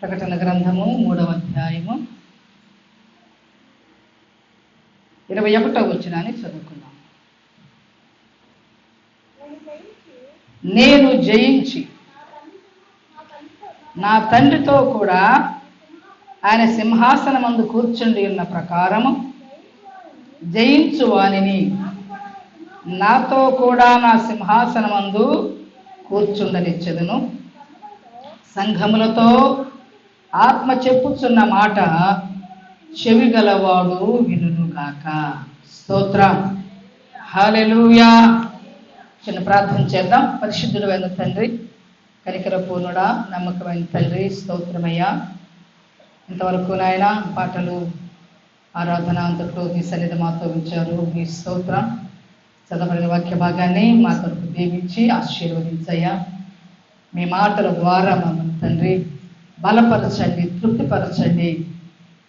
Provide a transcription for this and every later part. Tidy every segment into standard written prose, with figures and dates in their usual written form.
ప్రకటన గ్రంథము 3వ అధ్యాయము 21వ వచనాన్ని చదువుకున్నాం. నేను జయించి నా తండ్రితో కూడా ఆయన సింహాసనమందు కూర్చుండి ఉన్న ప్రకారము జయించు వానిని నాతో కూడా నా సింహాసనమందు కూర్చుండనిచ్చెదను. సంఘములతో ఆత్మ చెప్పుచున్న మాట చెవి గలవాడు వినుగాక. స్తోత్రం. హల్లెలూయా. చిన్న ప్రార్థన చేద్దాం. పరిశుద్ధుడైన తండ్రి, కనికర పూర్ణుడా, నమ్మకమైన తండ్రి, స్తోత్రమయ్యా. ఇంతవరకు నాయన పాటలు ఆరాధన అంతట్లో మీ సన్నిధి మాతో ఉంచారు. మీ స్తోత్రం. చదవబడిన వాక్య భాగాన్ని మా తరపు దీవించి ఆశీర్వదించయ్యా. మీ మాటల ద్వారా మమ్మల్ని తండ్రి బలపరచండి, తృప్తిపరచండి.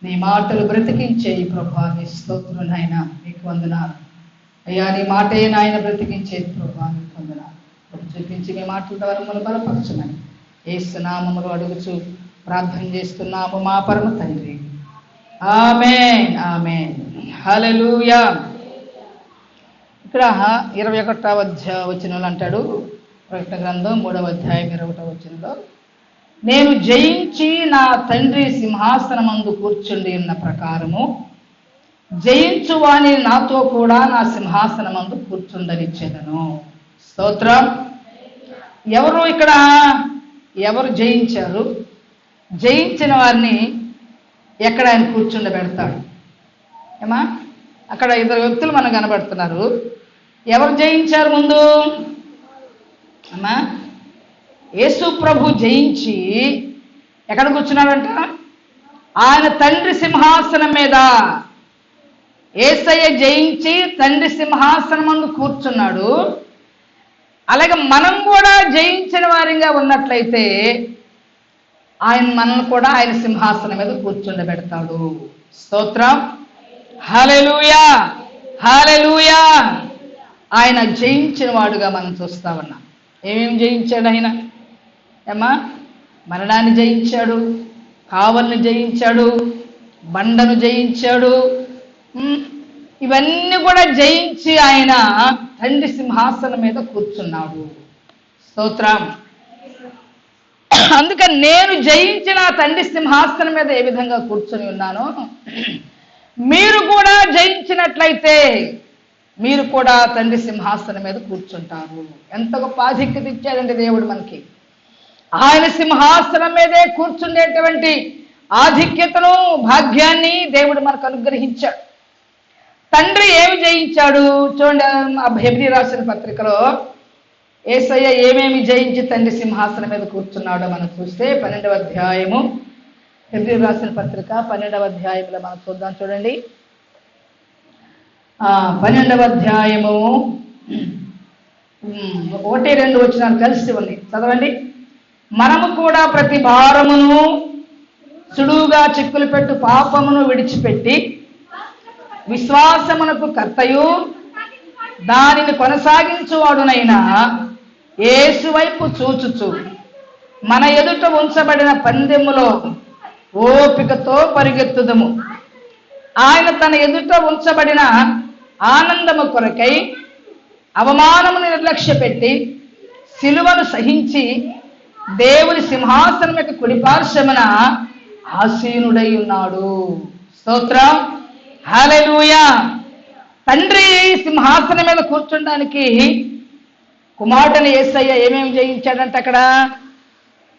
నీ మాటలు బ్రతికించే ఈ ప్రభా, నీ స్తోత్రం నాయన, మీకు వందనాలు అయ్యా. నీ మాటే నాయన బ్రతికించే ప్రభా, మీకు వందనాలు. చూపించి మీ మాటల ద్వారా మమ్మల్ని బలపరచమని యేసు నామములో అడుగుచు ప్రార్థన చేస్తున్నాము మా పరమ తండ్రి. ఆమేన్, ఆమేన్. హల్లెలూయా. ఇక్కడ 21వ వచనంలో అంటాడు, ప్రకటన గ్రంథం 3వ అధ్యాయం 21వ వచనంలో, నేను జయించి నా తండ్రి సింహాసనమందు కూర్చుండి ఉన్న ప్రకారము జయించు వాని నాతో కూడా నా సింహాసనమందు కూర్చుండనిచ్చేదను. స్తోత్రం. ఎవరు ఇక్కడ ఎవరు జయించారు? జయించిన వారిని ఎక్కడ ఆయన కూర్చుండబెడతాడు? ఏమా, అక్కడ 2 వ్యక్తులు మనకు కనబడుతున్నారు. ఎవరు జయించారు ముందు? అమ్మా, యేసు ప్రభు జయించి ఎక్కడ కూర్చున్నాడంట? ఆయన తండ్రి సింహాసనం మీద. యేసయ్య జయించి తండ్రి సింహాసనం ముందు కూర్చున్నాడు. అలాగే మనం కూడా జయించిన వారిగా ఉన్నట్లయితే ఆయన మనల్ని కూడా ఆయన సింహాసనం మీద కూర్చుండబెడతాడు. స్తోత్రం. హల్లెలూయా, హల్లెలూయా. ఆయన జయించిన వాడుగా మనం చూస్తా ఉన్నాం. ఏమేమి జయించాడు ఆయన? ఏమా, మరణాన్ని జయించాడు, కావలిని జయించాడు, బండను జయించాడు. ఇవన్నీ కూడా జయించి ఆయన తండ్రి సింహాసనం మీద కూర్చున్నాడు. స్తోత్రం. అందుకని నేను జయించిన తండ్రి సింహాసనం మీద ఏ విధంగా కూర్చొని ఉన్నానో మీరు కూడా జయించినట్లయితే మీరు కూడా తండ్రి సింహాసనం మీద కూర్చుంటారు. ఎంత గొప్ప ఆధిక్యత ఇచ్చాడండి దేవుడు మనకి. ఆయన సింహాసనం మీదే కూర్చునేటువంటి ఆధిక్యతను, భాగ్యాన్ని దేవుడు మనకు అనుగ్రహించాడు. తండ్రి ఏమి జయించాడు చూడండి. హెబ్రీ రాసిన పత్రికలో యేసయ్య ఏమేమి జయించి తండ్రి సింహాసనం మీద కూర్చున్నాడో మనం చూస్తే 12వ అధ్యాయము, హెబ్రీ రాసిన పత్రిక 12వ అధ్యాయంలో మనం చూద్దాం. చూడండి, 12వ అధ్యాయము 1-2 వచనాలు కలిసి ఉంది, చదవండి. మనము కూడా ప్రతి భారమును సుడువుగా చిక్కులు పెట్టు పాపమును విడిచిపెట్టి విశ్వాసమునకు కర్తయు దానిని కొనసాగించువాడునైనా యేసు వైపు చూచుచు మన ఎదుట ఉంచబడిన పందెములో ఓపికతో పరిగెత్తుదము. ఆయన తన ఎదుట ఉంచబడిన ఆనందము కొరకై అవమానమును నిర్లక్ష్యపెట్టి సిలువను సహించి దేవుని సింహాసనం యొక్క కుడిపార్శ్వమున ఆసీనుడై ఉన్నాడు. స్తోత్రం. హల్లెలూయా. తండ్రి సింహాసనం మీద కూర్చుండానికి కుమారుడైన యేసయ్య ఏమేమి జయించాడంటే అక్కడ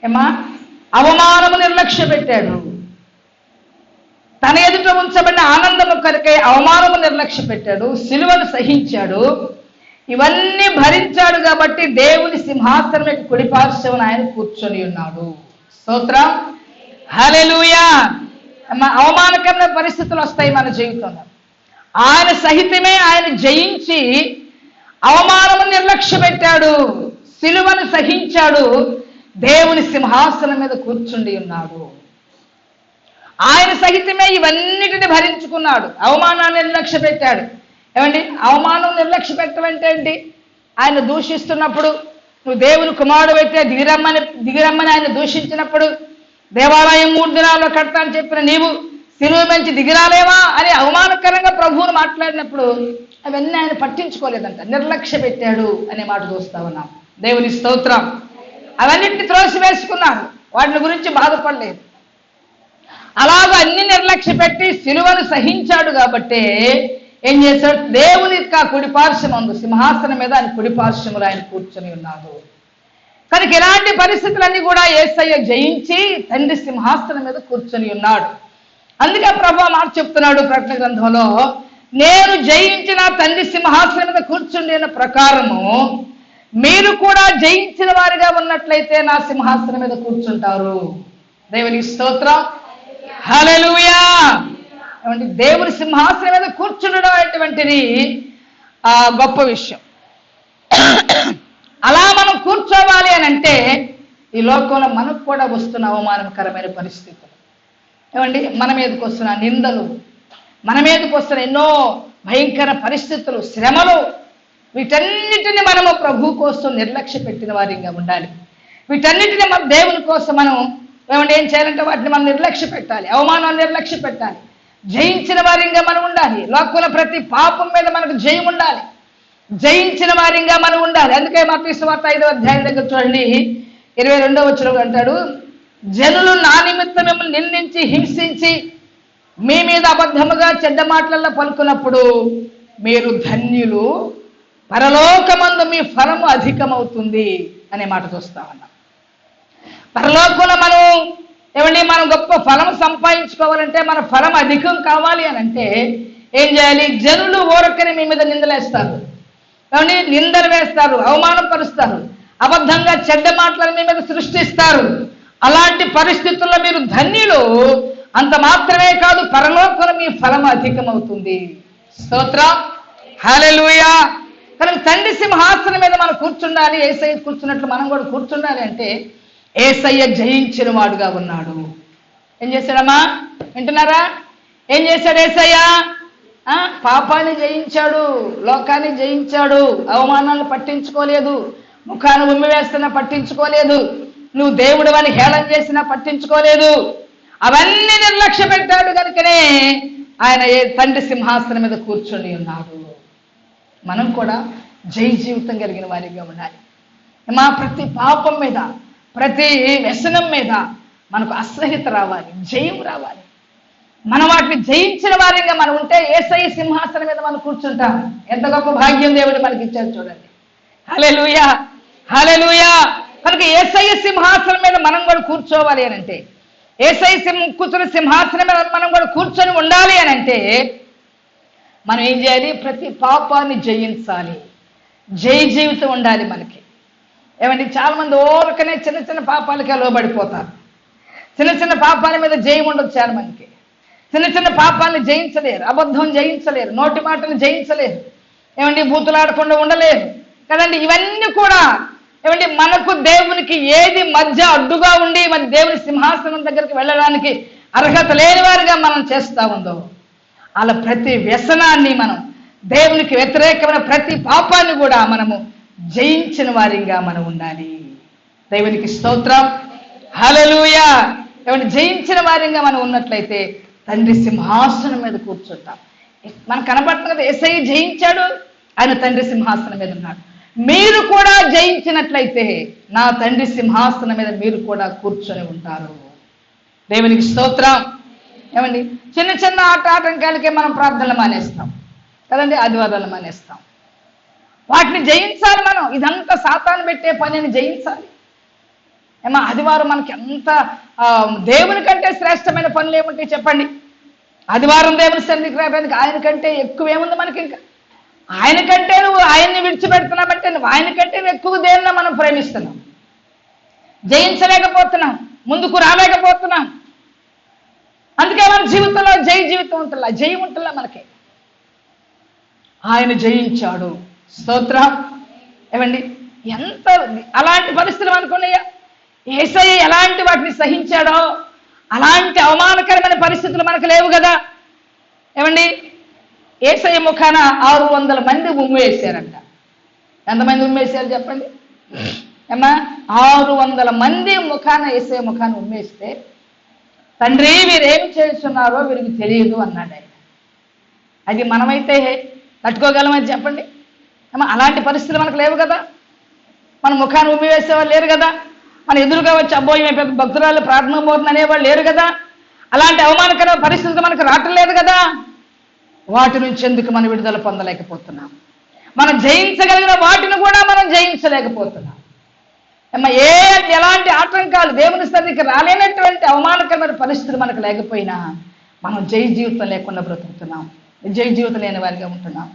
ఏమా, అవమానము నిర్లక్ష్య పెట్టాడు. తన ఎదుట ఉంచబడిన ఆనందము కొరకై అవమానము నిర్లక్ష్య పెట్టాడు, సిలువను సహించాడు. ఇవన్నీ భరించాడు కాబట్టి దేవుని సింహాసనం యొక్క కుడిపార్శ్వమున ఆయన కూర్చొని ఉన్నాడు. స్తోత్రం. హల్లెలూయా. అవమానకరమైన పరిస్థితులు వస్తాయి మన జీవితంలో. ఆయన సహితమే ఆయన జయించి అవమానము నిర్లక్ష్య పెట్టాడు, సిలువను సహించాడు, దేవుని సింహాసనం మీద కూర్చుండి ఉన్నాడు. ఆయన సహితమే ఇవన్నిటిని భరించుకున్నాడు. అవమానాన్ని నిర్లక్ష్య పెట్టాడు. ఏమండి, అవమానం నిర్లక్ష్య పెట్టమంటే ఏంటి? ఆయన దూషిస్తున్నప్పుడు, నువ్వు దేవుని కుమారుడు అయితే దిగిరమ్మని ఆయన దూషించినప్పుడు దేవాలయం 3 దినాల్లో కడతా అని చెప్పిన నీవు సిలువ మంచి దిగిరాలేవా అని అవమానకరంగా ప్రభువును మాట్లాడినప్పుడు అవన్నీ ఆయన పట్టించుకోలేదంట, నిర్లక్ష్య పెట్టాడు అనే మాట చూస్తా ఉన్నాం. దేవుని స్తోత్రం. అవన్నింటిని త్రోసివేసుకున్నాడు, వాటిని గురించి బాధపడలేదు. అలాగ అన్ని నిర్లక్ష్య పెట్టి సిలువను సహించాడు కాబట్టి ఏం చేశాడు, దేవుని కుడిపార్శ్వమందు సింహాసనం మీద ఆయన కుడిపార్శ్వములు ఆయన కూర్చొని ఉన్నాడు. కనుక ఇలాంటి పరిస్థితులన్నీ కూడా యేసయ్య జయించి తండ్రి సింహాసనం మీద కూర్చొని ఉన్నాడు. అందుకే ప్రభువు మాట చెప్తున్నాడు ప్రకటన గ్రంథంలో, నేను జయించిన తండ్రి సింహాసనం మీద కూర్చుండిన ప్రకారము మీరు కూడా జయించిన వారిగా ఉన్నట్లయితే నా సింహాసనం మీద కూర్చుంటారు. దేవునికి స్తోత్రం. హల్లెలూయా. ఏమంటే దేవుని సింహాసనం మీద కూర్చుండడం అనేటువంటిది గొప్ప విషయం. అలా మనం కూర్చోవాలి అని అంటే ఈ లోకంలో మనకు కూడా వస్తున్న అవమానకరమైన పరిస్థితులు, ఏమండి మన మీదకి వస్తున్న నిందలు, మన మీదకి వస్తున్న ఎన్నో భయంకర పరిస్థితులు, శ్రమలు, వీటన్నిటిని మనము ప్రభు కోసం నిర్లక్ష్య పెట్టిన వారిగా ఉండాలి. వీటన్నిటిని మన దేవుని కోసం మనం ఏమంటే ఏం చేయాలంటే వాటిని మనం నిర్లక్ష్య పెట్టాలి, అవమానాన్ని నిర్లక్ష్య పెట్టాలి. జయించిన వారిగా మనం ఉండాలి. లోకంలో ప్రతి పాపం మీద మనకు జయం ఉండాలి, జయించిన వారిగా మనం ఉండాలి. అందుకే మత్తయి సువార్త 5వ అధ్యాయం దగ్గర చూడండి, 22వ వచనం అంటాడు, జనులు నా నిమిత్తం మిమ్మల్ని నిందించి హింసించి మీ మీద అబద్ధముగా చెడ్డ మాటలలో పలుకున్నప్పుడు మీరు ధన్యులు, పరలోకమందు మీ ఫలము అధికమవుతుంది అనే మాట చూస్తా ఉన్నాం. పరలోకంలో మనం గొప్ప ఫలం సంపాదించుకోవాలంటే మన ఫలం అధికం కావాలి అని అంటే ఏం చేయాలి, జనులు ఊరకని మీ మీద నిందలేస్తారు, నిందలు వేస్తారు, అవమానపరుస్తారు, అబద్ధంగా చెడ్డ మాటలను మీ మీద సృష్టిస్తారు. అలాంటి పరిస్థితుల్లో మీరు ధన్యులు, అంత మాత్రమే కాదు పరలోకంలో మీ ఫలం అధికమవుతుంది. స్తోత్రం. హల్లెలూయా. కానీ తండ్రి సింహాసనం మీద మనం కూర్చుండాలి, యేసయ్య కూర్చున్నట్లు మనం కూడా కూర్చుండాలి అంటే యేసయ్య జయించిన వాడుగా ఉన్నాడు. ఏం చేశాడమ్మా, వింటున్నారా? ఏం చేశాడు యేసయ్య? పాపాన్ని జయించాడు, లోకాన్ని జయించాడు, అవమానాలను పట్టించుకోలేదు, ముఖాన్ని ఉమ్మి వేస్తున్నా పట్టించుకోలేదు, నువ్వు దేవుడు అని హేళన చేసినా పట్టించుకోలేదు, అవన్నీ నిర్లక్ష్య పెట్టాడు. కనుకనే ఆయన తండ్రి సింహాసనం మీద కూర్చొని ఉన్నాడు. మనం కూడా జయ జీవితం కలిగిన వారిగా ఉండాలి. మా ప్రతి పాపం మీద, ప్రతి వ్యసనం మీద మనకు అసహ్యత రావాలి, జయం రావాలి. మనం వాటిని జయించిన వారిగా మనం ఉంటే యేసయ్య సింహాసనం మీద మనం కూర్చుంటాం. ఎంత గొప్ప భాగ్యం దేవుడు మనకి ఇచ్చారు చూడండి. హల్లెలూయా, హల్లెలూయా. కనుక యేసయ్య సింహాసనం మీద మనం కూడా కూర్చోవాలి అని అంటే, యేసయ్య కూర్చున్న సింహాసనం మీద మనం కూడా కూర్చొని ఉండాలి అని అంటే మనం ఏం చేయాలి, ప్రతి పాపాన్ని జయించాలి, జయ జీవితం ఉండాలి మనకి. ఏమండి చాలా మంది ఓరకనే చిన్న చిన్న పాపాలకే లోబడిపోతారు. చిన్న చిన్న పాపాల మీద జయం ఉండదు. చాలా మందికి చిన్న చిన్న పాపాలను జయించలేరు, అబద్ధం జయించలేరు, నోటి మాటలు జయించలేరు, ఏమండి బూతులాడకుండా ఉండలేరు కదండి. ఇవన్నీ కూడా ఏమండి మనకు దేవునికి ఏది మధ్య అడ్డుగా ఉండి మన దేవుని సింహాసనం దగ్గరికి వెళ్ళడానికి అర్హత లేని వారిగా మనం చేస్తా ఉందో, అలా ప్రతి వ్యసనాన్ని మనం, దేవునికి వ్యతిరేకమైన ప్రతి పాపాన్ని కూడా మనము జయించిన వారిగా మనం ఉండాలి. దేవునికి స్తోత్రం. హల్లెలూయా. ఏమంటే జయించిన వారిగా మనం ఉన్నట్లయితే తండ్రి సింహాసనం మీద కూర్చుంటాం. మనకు కనబడుతుంది కదా, యేసయ్య జయించాడు, ఆయన తండ్రి సింహాసనం మీద ఉన్నాడు. మీరు కూడా జయించినట్లయితే నా తండ్రి సింహాసనం మీద మీరు కూడా కూర్చొని ఉంటారు. దేవునికి స్తోత్రం. ఏమండి చిన్న చిన్న ఆటంకాలకే మనం ప్రార్థనలు మానేస్తాం కదండి, ఆదివారాలు మానేస్తాం. వాటిని జయించాలి మనం. ఇదంతా సాతాను పెట్టే పనిని జయించాలి. ఏమా ఆదివారం మనకి ఎంత దేవుని కంటే శ్రేష్టమైన పనులు ఏముంటాయి చెప్పండి? ఆదివారం దేవుని సన్నిధికి రావడానికి ఆయన కంటే ఎక్కువ ఏముంది మనకి? ఇంకా ఆయన కంటే నువ్వు ఆయన్ని విడిచిపెడుతున్నామంటే నువ్వు ఆయన కంటే ఎక్కువ దేవుని మనం ప్రేమిస్తున్నాం, జయించలేకపోతున్నాం, ముందుకు రాలేకపోతున్నాం. అందుకే మన జీవితంలో జయ జీవితం ఉంటుందా, జయం ఉంటుందా మనకి. ఆయన జయించాడు. స్తోత్రం. ఏమండి ఎంత అలాంటి పరిస్థితులు అనుకున్నాయా? యేసయ్య ఎలాంటి వాటిని సహించాడో అలాంటి అవమానకరమైన పరిస్థితులు మనకు లేవు కదా. ఏమండి యేసయ్య ముఖాన 600 మంది ఉమ్ము వేశారంట. ఎంతమంది ఉమ్మేశారు చెప్పండి? ఏమా 600 మంది ముఖాన యేసయ్య ముఖాన ఉమ్మేస్తే తండ్రి వీరేమి చేస్తున్నారో వీరికి తెలియదు అన్నాడు ఆయన. అది మనమైతే తట్టుకోగలమని చెప్పండి? అలాంటి పరిస్థితులు మనకు లేవు కదా. మన ముఖాన్ని ఉమ్మి వేసేవాళ్ళు లేరు కదా. మన ఎదురుగా వచ్చి అబ్బోయి పెద్ద భక్తురాలు ప్రార్థన పోతుంది అనేవాళ్ళు లేరు కదా. అలాంటి అవమానకర పరిస్థితులు మనకు రావటం లేదు కదా. వాటి నుంచి ఎందుకు మనం విడుదల పొందలేకపోతున్నాం? మనం జయించగలిగిన వాటిని కూడా మనం జయించలేకపోతున్నాం. ఎలాంటి ఆటంకాలు దేవుని సన్నిధికి రాలేనటువంటి అవమానకరమైన పరిస్థితులు మనకు లేకపోయినా మనం జయ జీవితం లేకుండా బ్రతుకుతున్నాం, జయ జీవితం లేని వారిగా ఉంటున్నాం.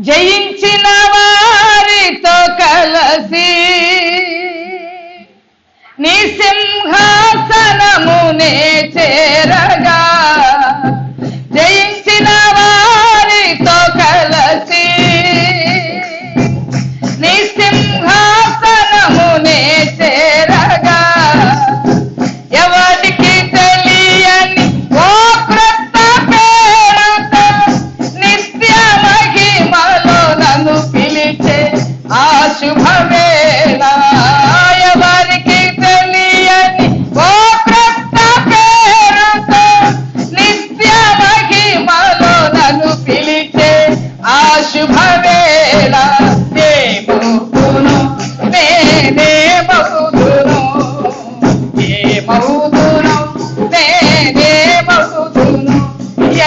జయించిన వారితో కలసి నీ సింహాసనమునే చేరగా, జయించిన వారితో కలసి నీ సింహాసనమునే చేరగా, ఎవరికి తెలియని ఓ క్రొత్త పేరుతో నిత్య మహిమలో నన్ను పిలిచే ఆ శుభవేళ, ఎవరికి తెలియని ఓ క్రొత్త పేరుతో నిత్య మహిమలో నన్ను పిలిచే ఆ శుభవేళ,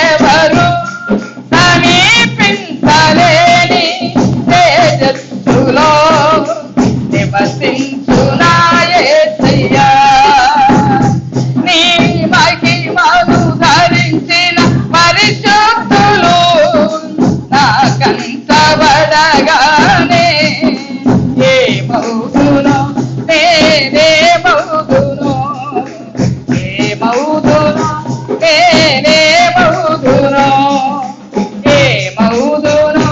ఎవరు సమీపించలేని తేజస్సులో నివసించునా యేసయ్యా, నీ మహిమను ధరించిన పరిశుద్ధులు నాకంటబడగానే ఏమవుదునో నేనేమవుదునో, ఏమవుదునో నేనేమవుదునో, ఏమవుదునో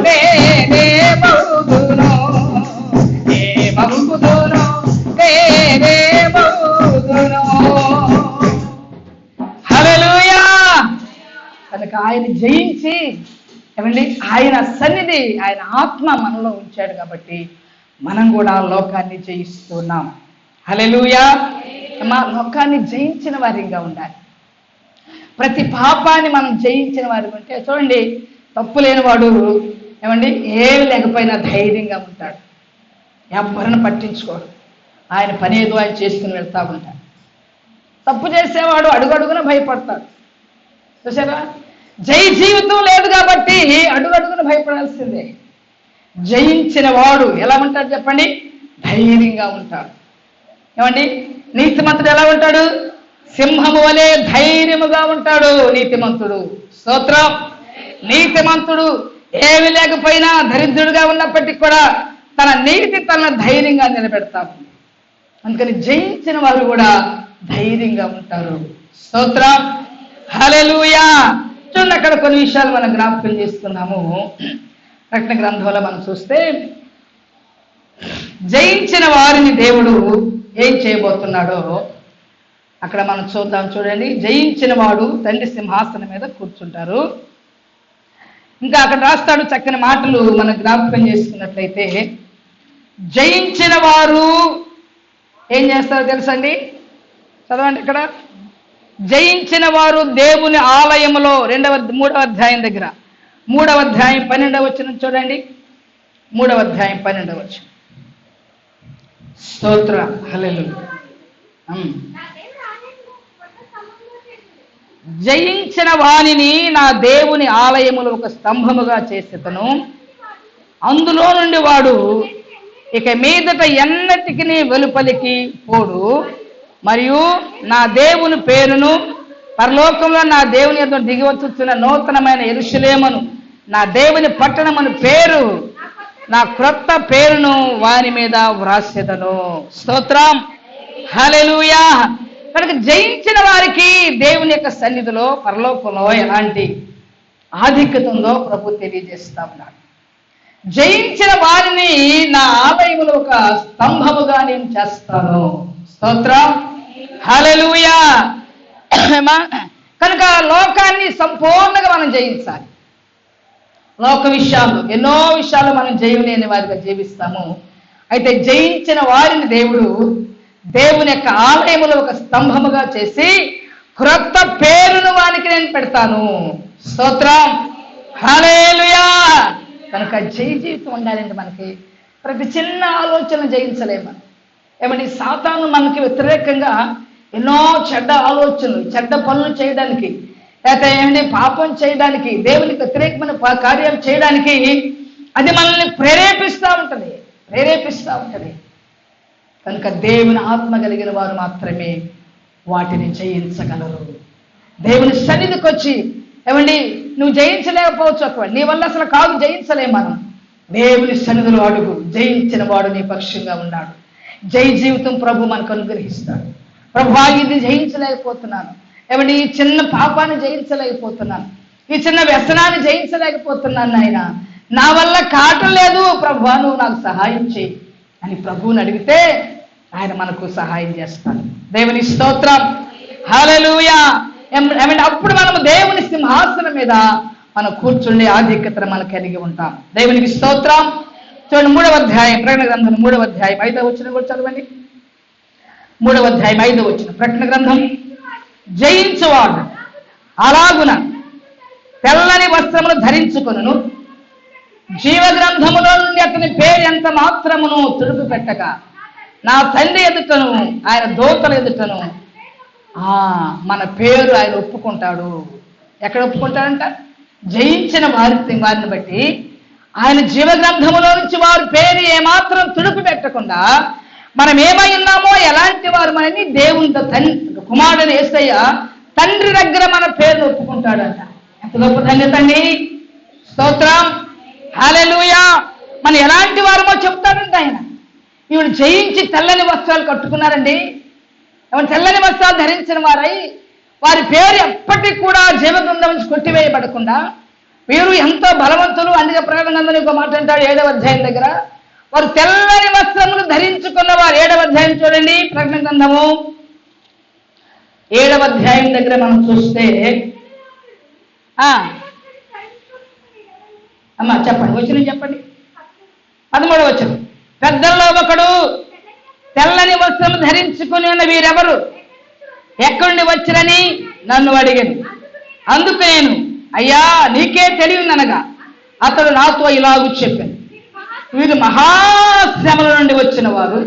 నేనేమవుదునో, ఏమవుదునో నేనేమవుదునో. హల్లెలూయా. కనుక ఆయన జయించి ఏమండి ఆయన సన్నిధి, ఆయన ఆత్మ మనలో ఉంచాడు కాబట్టి మనం కూడా లోకాన్ని జయిస్తున్నాం. హల్లెలూయా. లోకాన్ని జయించిన వారిగా ఉండాలి. ప్రతి పాపాన్ని మనం జయించిన వారి ఉంటే చూడండి, తప్పు లేనివాడు ఏమండి ఏమి లేకపోయినా ధైర్యంగా ఉంటాడు, ఎవరిని పట్టించుకోడు, ఆయన పని ఏదో ఆయన చేసుకుని వెళ్తూ ఉంటాడు. తప్పు చేసేవాడు అడుగడుగున భయపడతాడు. చూసారా? జై జీవితం లేదు కాబట్టి అడుగడుగున భయపడాల్సిందే. జయించిన వాడు ఎలా ఉంటాడు చెప్పండి? ధైర్యంగా ఉంటాడు. ఏమండి నీతిమంతుడు ఎలా ఉంటాడు? సింహము వలె ధైర్యముగా ఉంటాడు నీతిమంతుడు. స్తోత్రం. నీతిమంతుడు ఏమి లేకపోయినా దరిద్రుడుగా ఉన్నప్పటికీ కూడా తన నీతి తన ధైర్యంగా నిలబెడతాడు. అందుకని జయించిన వారు కూడా ధైర్యంగా ఉంటారు. స్తోత్రం. హల్లెలూయా. చూడండి, అక్కడ కొన్ని విషయాలు మనం జ్ఞాపకం చేస్తున్నాము. ప్రకటన గ్రంథంలో మనం చూస్తే జయించిన వారిని దేవుడు ఏం చేయబోతున్నాడో అక్కడ మనం చూద్దాం. చూడండి, జయించిన వాడు తండ్రి సింహాసనం మీద కూర్చుంటారు. ఇంకా అక్కడ రాస్తాడు చక్కని మాటలు మనం జ్ఞాపకం చేసుకున్నట్లయితే, జయించిన వారు ఏం చేస్తారో తెలుసండి? చదవండి ఇక్కడ. జయించిన వారు దేవుని ఆలయములో 3వ అధ్యాయం దగ్గర 3వ అధ్యాయం 12వ వచనం చూడండి. 3వ అధ్యాయం 12వ వచనం. స్తోత్ర. హల్లెలూయా. జయించిన వానిని నా దేవుని ఆలయములో ఒక స్తంభముగా చేసేతను, అందులో నుండి వాడు ఇక మీదట ఎన్నటికి వెలుపలికి పోడు, మరియు నా దేవుని పేరును పరలోకంలో నా దేవుని యొద్ద దిగివచ్చుచున్న నూతనమైన యెరూషలేమును నా దేవుని పట్టణమును పేరు నా క్రొత్త పేరును వారి మీద వ్రాసెదను. స్తోత్రం. హల్లెలూయా. కనుక జయించిన వారికి దేవుని యొక్క సన్నిధిలో పరలోకంలో ఎలాంటి ఆధిక్యత ఉందో ప్రభు తెలియజేస్తా ఉన్నాడు. జయించిన వారిని నా ఆలయములో ఒక స్తంభముగా నేను చేస్తాను. స్తోత్రం. హల్లెలూయా. కనుక లోకాన్ని సంపూర్ణంగా మనం జయించాలి. లోక విషయాలు ఎన్నో విషయాలు మనం జయం లేని వారిగా జీవిస్తాము. అయితే జయించిన వారిని దేవుడు దేవుని యొక్క ఆలయములో ఒక స్తంభముగా చేసి క్రొత్త పేరును వానికి నేను పెడతాను. స్తోత్రం, హల్లెలూయా. కనుక జయ జీవితం ఉండాలంటే మనకి ప్రతి చిన్న ఆలోచన జయించలేము. ఏమంటే సాతాను మనకి వ్యతిరేకంగా ఎన్నో చెడ్డ ఆలోచనలు, చెడ్డ పనులు చేయడానికి, లేకపోతే ఏమంటే పాపం చేయడానికి, దేవునికి వ్యతిరేకమైన కార్యాలు చేయడానికి అది మనల్ని ప్రేరేపిస్తూ ఉంటుంది. కనుక దేవుని ఆత్మ కలిగిన వారు మాత్రమే వాటిని జయించగలరు. దేవుని సన్నిధికి వచ్చి ఏమండి నువ్వు జయించలేకపోవచ్చు, అక్కడ నీ వల్ల అసలు కాదు, జయించలేం మనం. దేవుని సన్నిధిలో అడుగు, జయించిన వాడు నీ పక్షంగా ఉన్నాడు. జై జీవితం ప్రభు మనకు అనుగ్రహిస్తాడు. ప్రభు ఇది జయించలేకపోతున్నాను, ఏమండి ఈ చిన్న పాపాన్ని జయించలేకపోతున్నాను, ఈ చిన్న వ్యసనాన్ని జయించలేకపోతున్నాను, నాయన నా వల్ల కావటం లేదు ప్రభు, నువ్వు నాకు సహాయం చేయి అని ప్రభువుని అడిగితే ఆయన మనకు సహాయం చేస్తాడు. దేవుని స్తోత్రం, హల్లెలూయా. ఏమంటే అప్పుడు మనము దేవుని సింహాసనం మీద మనం కూర్చుండే ఆధిక్యతను మనం కలిగి ఉంటాం. దేవునికి స్తోత్రం. చూడండి 3వ అధ్యాయం ప్రకటన గ్రంథం 3వ అధ్యాయం 5వ వచనం కూడా చదవండి. 3వ అధ్యాయం 5వ వచనం ప్రకటన గ్రంథం. జయించువాడు అలాగున తెల్లని వస్త్రమును ధరించుకొనును, జీవగ్రంథములో నుండి అతని పేరు ఎంత మాత్రమును తుడుపు పెట్టక నా తండ్రి ఎదుటను ఆయన దూతల ఎదుటను మన పేరు ఆయన ఒప్పుకుంటాడు. ఎక్కడ ఒప్పుకుంటాడంట? జయించిన వారిని బట్టి ఆయన జీవగ్రంథములో నుంచి వారి పేరు ఏమాత్రం తుడుపు పెట్టకుండా మనం ఏమై ఉన్నామో ఎలాంటి వారు మనని దేవుని కుమారుడు యేసయ్య తండ్రి దగ్గర మన పేరును ఒప్పుకుంటాడంట. ఎంత గొప్ప ధన్యత అండి. స్తోత్రం, హల్లెలూయా. మనం ఎలాంటి వారమో చెప్తాడంట ఆయన. ఈవిడ జయించి తెల్లని వస్త్రాలు కట్టుకున్నారండి. తెల్లని వస్త్రాలు ధరించిన వారై వారి పేరు ఎప్పటికీ కూడా జీవగ్రంథం నుంచి కొట్టివేయబడకుండా వీరు ఎంతో బలవంతులు. అందుకే ప్రకటన గ్రంథంలో ఇంకో మాట అంటాడు 7వ అధ్యాయం దగ్గర, వారు తెల్లని వస్త్రములు ధరించుకున్న వారు. 7వ అధ్యాయం చూడండి, ప్రకటన గ్రంథము 7వ అధ్యాయం దగ్గర మనం చూస్తే అమ్మా చెప్పండి, వచ్చిన చెప్పండి. 13వ వచనం. పెద్దల్లో ఒకడు తెల్లని వస్త్రము ధరించుకుని ఉన్న వీరెవరు, ఎక్కడి నుండి వచ్చిరని నన్ను అడిగాను. అందుకు నేను అయ్యా నీకే తెలియననగా అతడు నాతో ఇలాగూ చెప్పాను, వీరు మహాశ్రమల నుండి వచ్చిన వారు,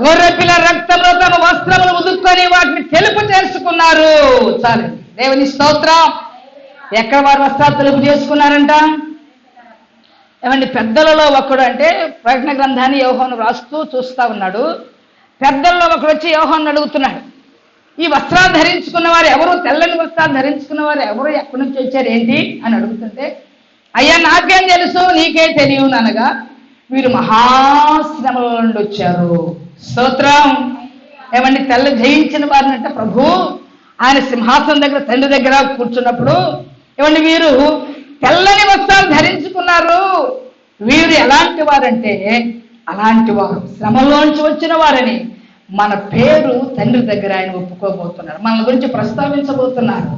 గొర్రెపిల్ల రక్తంలో తమ వస్త్రములు ఉదుక్కొని వాటిని తెలుపు చేసుకున్నారు. చాలు, దేవుని స్తోత్రం. ఎక్కడ వారు వస్త్రాలు తెలుపు చేసుకున్నారంట? ఏమండి పెద్దలలో ఒకడు అంటే ప్రకటన గ్రంథాన్ని యోహాను రాస్తూ చూస్తా ఉన్నాడు. పెద్దల్లో ఒకడు వచ్చి యోహాను అడుగుతున్నాడు, ఈ వస్త్రాలు ధరించుకున్న వారు ఎవరు, తెల్లని వస్త్రాలు ధరించుకున్న వారు ఎవరు, ఎక్కడి నుంచి వచ్చారు ఏంటి అని అడుగుతుంటే, అయ్యా నాకేం తెలుసు, నీకే తెలియను అనగా వీరు మహాశ్రమల నుండి వచ్చారు. స్తోత్రం. ఏమండి జయించిన వారిని అంటే ప్రభు ఆయన సింహాసనం దగ్గర తండ్రి దగ్గర కూర్చున్నప్పుడు ఏమండి వీరు తెల్లని వస్త్రాలు ధరించుకున్నారు. వీరు ఎలాంటి వారంటే అలాంటి వారు, శ్రమలోంచి వచ్చిన వారని మన పేరు తండ్రి దగ్గర ఆయన ఒప్పుకోబోతున్నారు, మన గురించి ప్రస్తావించబోతున్నారు.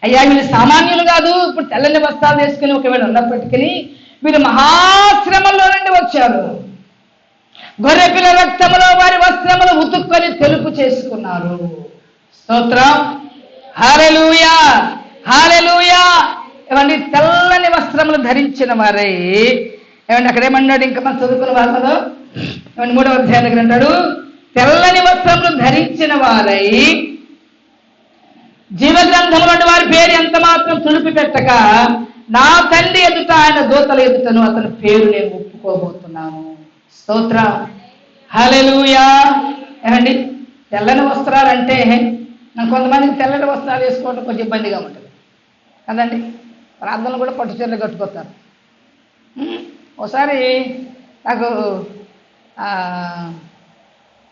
అయ్యా వీళ్ళు సామాన్యులు కాదు, ఇప్పుడు తెల్లని వస్త్రాలు వేసుకుని ఒకవేళ ఉన్నప్పటికీ వీరు మహాశ్రమంలో నుండి వచ్చారు. గొర్రెపిల్ల రక్తములో వారి వస్త్రములు ఉతుక్కొని తెలుపు చేసుకున్నారు. స్తోత్రం, హల్లెలూయా, హల్లెలూయా. ఏమండి తెల్లని వస్త్రములు ధరించిన వారై, ఏమండి అక్కడ ఏమన్నాడు ఇంకా మనం చదువుకున్న వాళ్ళలో, ఏమండి 3వ అధ్యాయం దగ్గర అంటాడు, తెల్లని వస్త్రములు ధరించిన వారై జీవగ్రంథములను వారి పేరు ఎంత మాత్రం తుడిపి పెట్టక నా తండ్రి ఎదుట ఆయన దూతల ఎదుటను అతని పేరు నేను ఒప్పుకోబోతున్నాను. స్తోత్రం, హల్లెలూయా. ఏమండి తెల్లని వస్త్రాలు అంటే కొంతమందికి తెల్లని వస్త్రాలు వేసుకోవడం కొంచెం ఇబ్బందిగా ఉంటుంది కదండి. ప్రార్థనలు కూడా పట్టు చీరలు కట్టుకోతారు. ఒకసారి నాకు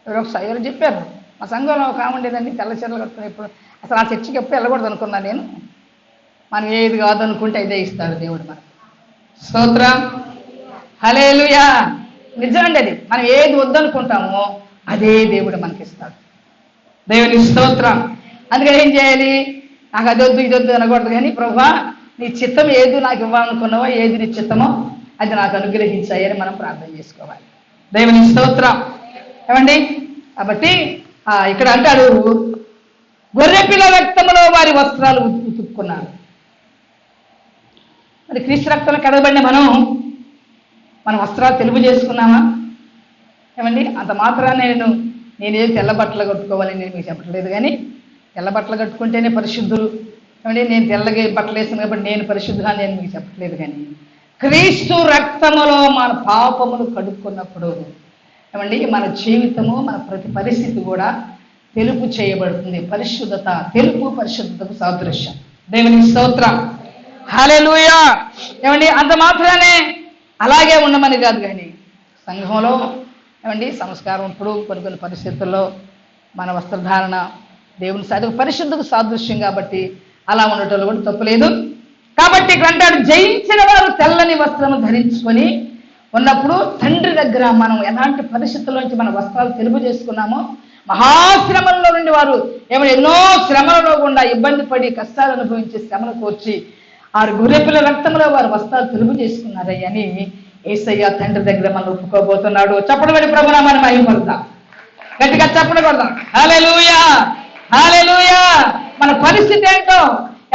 ఎవరు చెప్పారు, మా సంఘంలో ఒక ఆమె ఉండేదండి తెల్ల చీరలు కట్టుకుని. ఇప్పుడు అసలు ఆ చర్చికి ఎప్పుడు వెళ్ళకూడదు అనుకున్నాను నేను. మనం ఏది కాదనుకుంటే ఇదే ఇస్తాడు దేవుడు మనకు. స్తోత్రం, హల్లెలూయా. నిజమండి, అది మనం ఏది వద్దనుకుంటామో అదే దేవుడు మనకిస్తాడు. దేవుని స్తోత్రం. అందుకని ఏం చేయాలి, నాకు అది వద్దు ఇది వద్దు అనకూడదు, కానీ ప్రభువా నీ చిత్తం ఏది నాకు ఇవ్వాలనుకున్నావో, ఏది నీ చిత్తమో అది నాకు అనుగ్రహించాయని మనం ప్రార్థన చేసుకోవాలి. దేవుని స్తోత్రం. ఏమండి కాబట్టి ఇక్కడ అంటాడు, గొర్రెపిల్ల రక్తంలో వారి వస్త్రాలు ఉతుక్కున్నారు. మరి క్రీస్తు రక్తంలో కడగబడిన మన వస్త్రాలు తెలుపు చేసుకున్నామా? ఏమండి, అంత మాత్రాన్ని నేనేదో తెల్ల బట్టలు కట్టుకోవాలని నేను మీకు చెప్పట్లేదు, కానీ తెల్ల బట్టలు కట్టుకుంటేనే పరిశుద్ధులు. ఏమండి, నేను తెల్లగా బట్టలు వేసాను కాబట్టి నేను పరిశుద్ధుగా నేను మీకు చెప్పట్లేదు, కానీ క్రీస్తు రక్తములో మన పాపములు కడుక్కున్నప్పుడు ఏమండి మన జీవితము, మన ప్రతి పరిస్థితి కూడా తెలుపు చేయబడుతుంది. పరిశుద్ధత, తెలుపు పరిశుద్ధతకు సాదృశ్యం. దేవునికి స్తోత్రం, హల్లెలూయా. ఏమండి, అంత మాత్రానే అలాగే ఉండమని కాదు, కానీ సంఘంలో ఏమండి సంస్కారం ఇప్పుడు కొన్ని పరిస్థితుల్లో మన వస్త్రధారణ దేవుని అది పరిశుద్ధకు సాదృశ్యం కాబట్టి అలా ఉండటంలో కూడా తప్పులేదు. కాబట్టి ఇక్కడ అంటాడు, జయించిన వారు తెల్లని వస్త్రము ధరించుకొని ఉన్నప్పుడు తండ్రి దగ్గర మనం ఎలాంటి పరిస్థితుల్లోంచి మన వస్త్రాలు తెలుపు చేసుకున్నామో, మహాశ్రమంలో నుండి వారు ఎన్నో శ్రమలలో గుండా ఇబ్బంది పడి కష్టాలు అనుభవించే శ్రమలకు వచ్చి గొర్రెపిల్ల రక్తంలో వారు వస్త్రాలు తెలుపు చేసుకున్నారని యేసయ్య తండ్రి దగ్గర మనం ఒప్పుకోబోతున్నాడు. చప్పట్లు కొట్టి ప్రభునామాన్ని మహిమపడతాం, గట్టిగా చప్పట్లు కొడతాం. హల్లెలూయా, హల్లెలూయా. మన పరిస్థితి ఏంటో,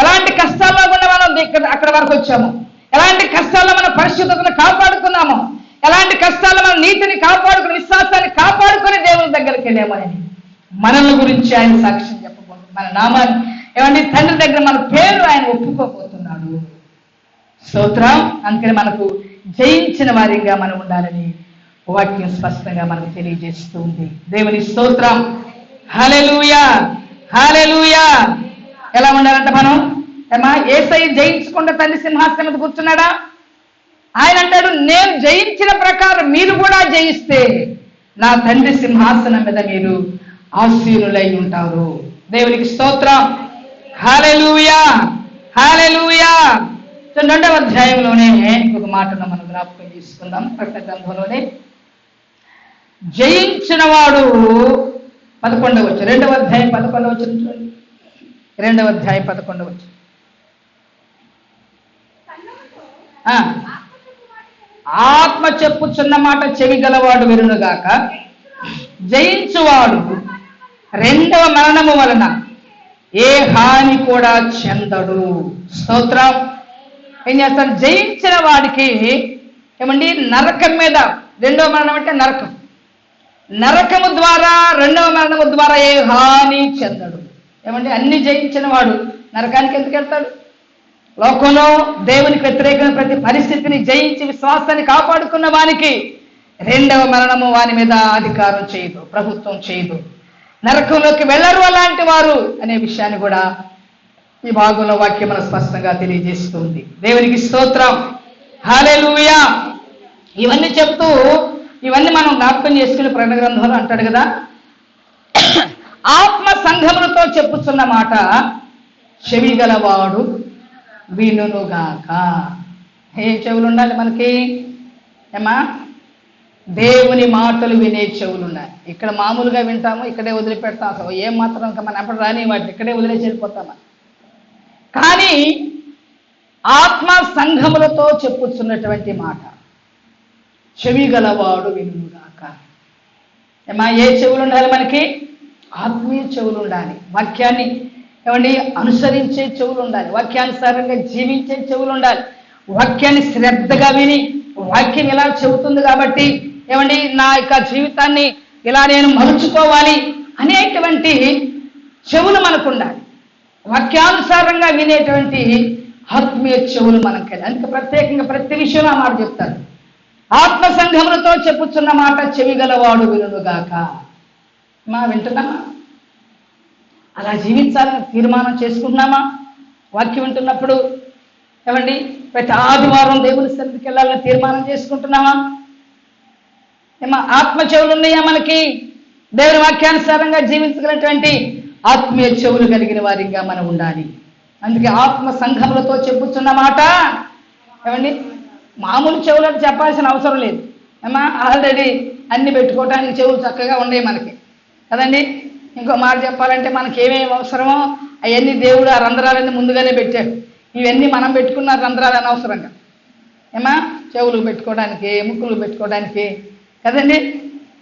ఎలాంటి కష్టాల్లో కూడా మనం అక్కడ వరకు వచ్చాము, ఎలాంటి కష్టాల్లో మన పరిశుద్ధతను కాపాడుకున్నాము, ఎలాంటి కష్టాల్లో మన నీతిని కాపాడుకుని విశ్వాసాన్ని కాపాడుకుని దేవుని దగ్గరికి వెళ్ళామని మనల్ని గురించి ఆయన సాక్ష్యం చెప్పబోతున్నాడు. మన నామాన్ని ఏమంటే తండ్రి దగ్గర మన పేరు ఆయన ఒప్పుకోబోతున్నాడు. స్తోత్రం. అందుకని మనకు జయించిన వారిగా మనం ఉండాలని వాక్యం స్పష్టంగా మనకు తెలియజేస్తూ ఉంది. దేవుని స్తోత్రం, హల్లెలూయా, హల్లెలూయా. ఎలా ఉండాలంట మనం? యేసయ్య జయించకుండా తండ్రి సింహాసనం మీద కూర్చున్నాడా? ఆయన అంటాడు, నేను జయించిన ప్రకారం మీరు కూడా జయిస్తే నా తండ్రి సింహాసనం మీద మీరు ఆసీనులై ఉంటారు. దేవునికి స్తోత్రం, హల్లెలూయా, హల్లెలూయా. 2వ అధ్యాయంలోనే ఇంకొక మాటను మనం జ్ఞాపకం చేసుకుందాం. ప్రకటన గ్రంథంలోనే జయించిన వాడు 11వ వచనం, 2వ అధ్యాయం 11వ వచనం చూడండి. 2వ అధ్యాయం 11వ వచనం. ఆత్మ చెప్పుచున్న మాట చెవి గలవాడు వినుగాక, జయించువాడు 2వ మరణము వలన ఏ హాని కూడా చెందడు. స్తోత్రం. ఏం చేస్తాడు? జయించిన వాడికి ఏమండి నరకం మీద 2వ మరణం అంటే నరకం, నరకము ద్వారా 2వ మరణము ద్వారా ఏ హాని చెందడు. ఏమండి అన్ని జయించిన వాడు నరకానికి ఎందుకు వెళ్తాడు? లోకంలో దేవునికి వ్యతిరేకమైన ప్రతి పరిస్థితిని జయించి విశ్వాసాన్ని కాపాడుకున్న వానికి 2వ మరణము వాని మీద అధికారం చేయదు, ప్రభుత్వం చేయదు, నరకంలోకి వెళ్ళరు అలాంటి వారు అనే విషయాన్ని కూడా ఈ భాగంలో వాక్యం మనం స్పష్టంగా తెలియజేస్తుంది. దేవునికి స్తోత్రం, హల్లెలూయా. ఇవన్నీ చెప్తూ ఇవన్నీ మనం జ్ఞాపకం చేసుకుని ప్రకటన గ్రంథంలో అంటాడు కదా, ఆత్మ సంఘములతో చెప్పుతున్న మాట చెవి గలవాడు వినుగాక. ఏ చెవులు ఉండాలి మనకి? ఏమా దేవుని మాటలు వినే చెవులు ఉండాలి. ఇక్కడ మామూలుగా వింటాము, ఇక్కడే వదిలిపెడతాం. అసలు ఏం మాత్రం ఇంకా మనం ఎప్పుడు రాని వాటిని ఇక్కడే వదిలేసి వెళ్ళిపోతామా? కానీ ఆత్మ సంఘములతో చెప్పుతున్నటువంటి మాట చెవి గలవాడు వినుగాక. ఏమా ఏ చెవులు ఉండాలి మనకి? ఆత్మీయ చెవులు ఉండాలి. వాక్యాన్ని ఏమండి అనుసరించే చెవులు ఉండాలి, వాక్యానుసారంగా జీవించే చెవులు ఉండాలి, వాక్యాన్ని శ్రద్ధగా విని వాక్యం ఇలా చెబుతుంది కాబట్టి ఏమండి నా యొక్క జీవితాన్ని ఇలా నేను మలుచుకోవాలి అనేటువంటి చెవులు మనకు ఉండాలి. వాక్యానుసారంగా వినేటువంటి ఆత్మీయ చెవులు మనకి. అందుకే ప్రత్యేకంగా ప్రతి విషయంలో ఆ మాట చెప్తారు, ఆత్మ సంఘములతో చెప్పుచున్న మాట చెవి గలవాడు వినుగాక. మా వింటున్నామా? అలా జీవించాలని తీర్మానం చేసుకుంటున్నామా? వాక్యం వింటున్నప్పుడు ఏమండి ప్రతి ఆదివారం దేవుని సన్నిధికి వెళ్ళాలని తీర్మానం చేసుకుంటున్నామా? ఏమా ఆత్మ చెవులు ఉన్నాయా మనకి? దేవుని వాక్యానుసారంగా జీవించగలిగినటువంటి ఆత్మీయ చెవులు కలిగిన వారిగా మనం ఉండాలి. అందుకే ఆత్మ సంఘములతో చెప్పుచున్న మాట ఏమండి మామూలు చెవులను చెప్పాల్సిన అవసరం లేదు. ఏమా ఆల్రెడీ అన్ని పెట్టుకోవడానికి చెవులు చక్కగా ఉన్నాయి మనకి కదండి. ఇంకో మాట చెప్పాలంటే మనకి ఏమేమి అవసరమో అవన్నీ దేవుడు ఆ రంధ్రాలన్నీ ముందుగానే పెట్టాడు. ఇవన్నీ మనం పెట్టుకున్న రంధ్రాలు అనవసరంగా ఏమా చెవులు పెట్టుకోవడానికి, ముక్కులు పెట్టుకోవడానికి కదండి.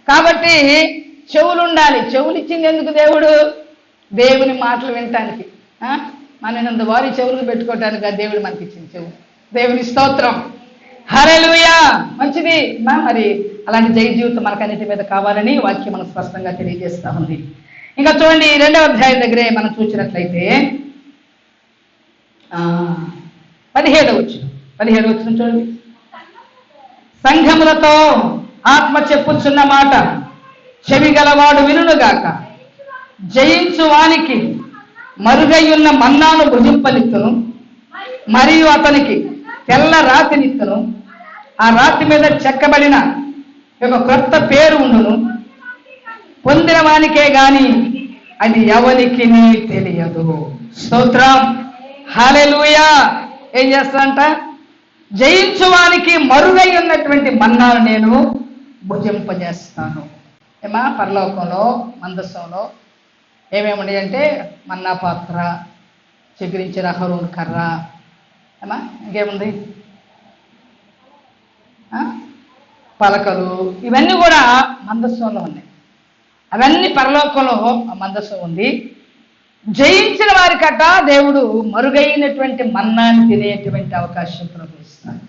కాబట్టి చెవులు ఉండాలి. చెవులు ఇచ్చింది ఎందుకు దేవుడు? దేవుని మాటలు వినటానికి. మనం వారి చెవులు పెట్టుకోవటానికి దేవుడు మనకి ఇచ్చింది చెవులు. దేవుని స్తోత్రం, హల్లెలూయా. మంచిది. మరి అలాంటి జయ జీవితం మనకన్నిటి మీద కావాలని వాక్యం మనకు స్పష్టంగా తెలియజేస్తా ఉంది. ఇంకా చూడండి, 2వ అధ్యాయం దగ్గరే మనం చూసినట్లయితే 17వ వచనం చూడండి. సంఘములతో ఆత్మ చెప్పుచున్న మాట చెవి గలవాడు వినుగాక. జయించు వానికి మరుగయ్యున్న మన్నాను భుజింపనిత్తును, మరియు అతనికి తెల్ల రాతినిత్తును. ఆ రాతి మీద చెక్కబడిన ఒక క్రొత్త పేరు ఉండును. పొందిన వానికే గాని అది ఎవరికి తెలియదు. స్తోత్రం, హల్లెలూయా. ఏం చేస్తానంట? జయించువానికి మరుగై ఉన్నటువంటి మన్నాను నేను భుజింపజేస్తాను. పరలోకంలో మందసంలో ఏమేమి ఉన్నాయి అంటే మన్నా పాత్ర, చిగురించిన అహరోను కర్ర, ఇంకేముంది, పలకలు, ఇవన్నీ కూడా మందస్సంలో ఉన్నాయి. అవన్నీ పరలోకంలో మందస్సం ఉంది. జయించిన వారికట దేవుడు మరుగైనటువంటి మన్నాన్ని తినేటువంటి అవకాశం ప్రవేశిస్తాడు.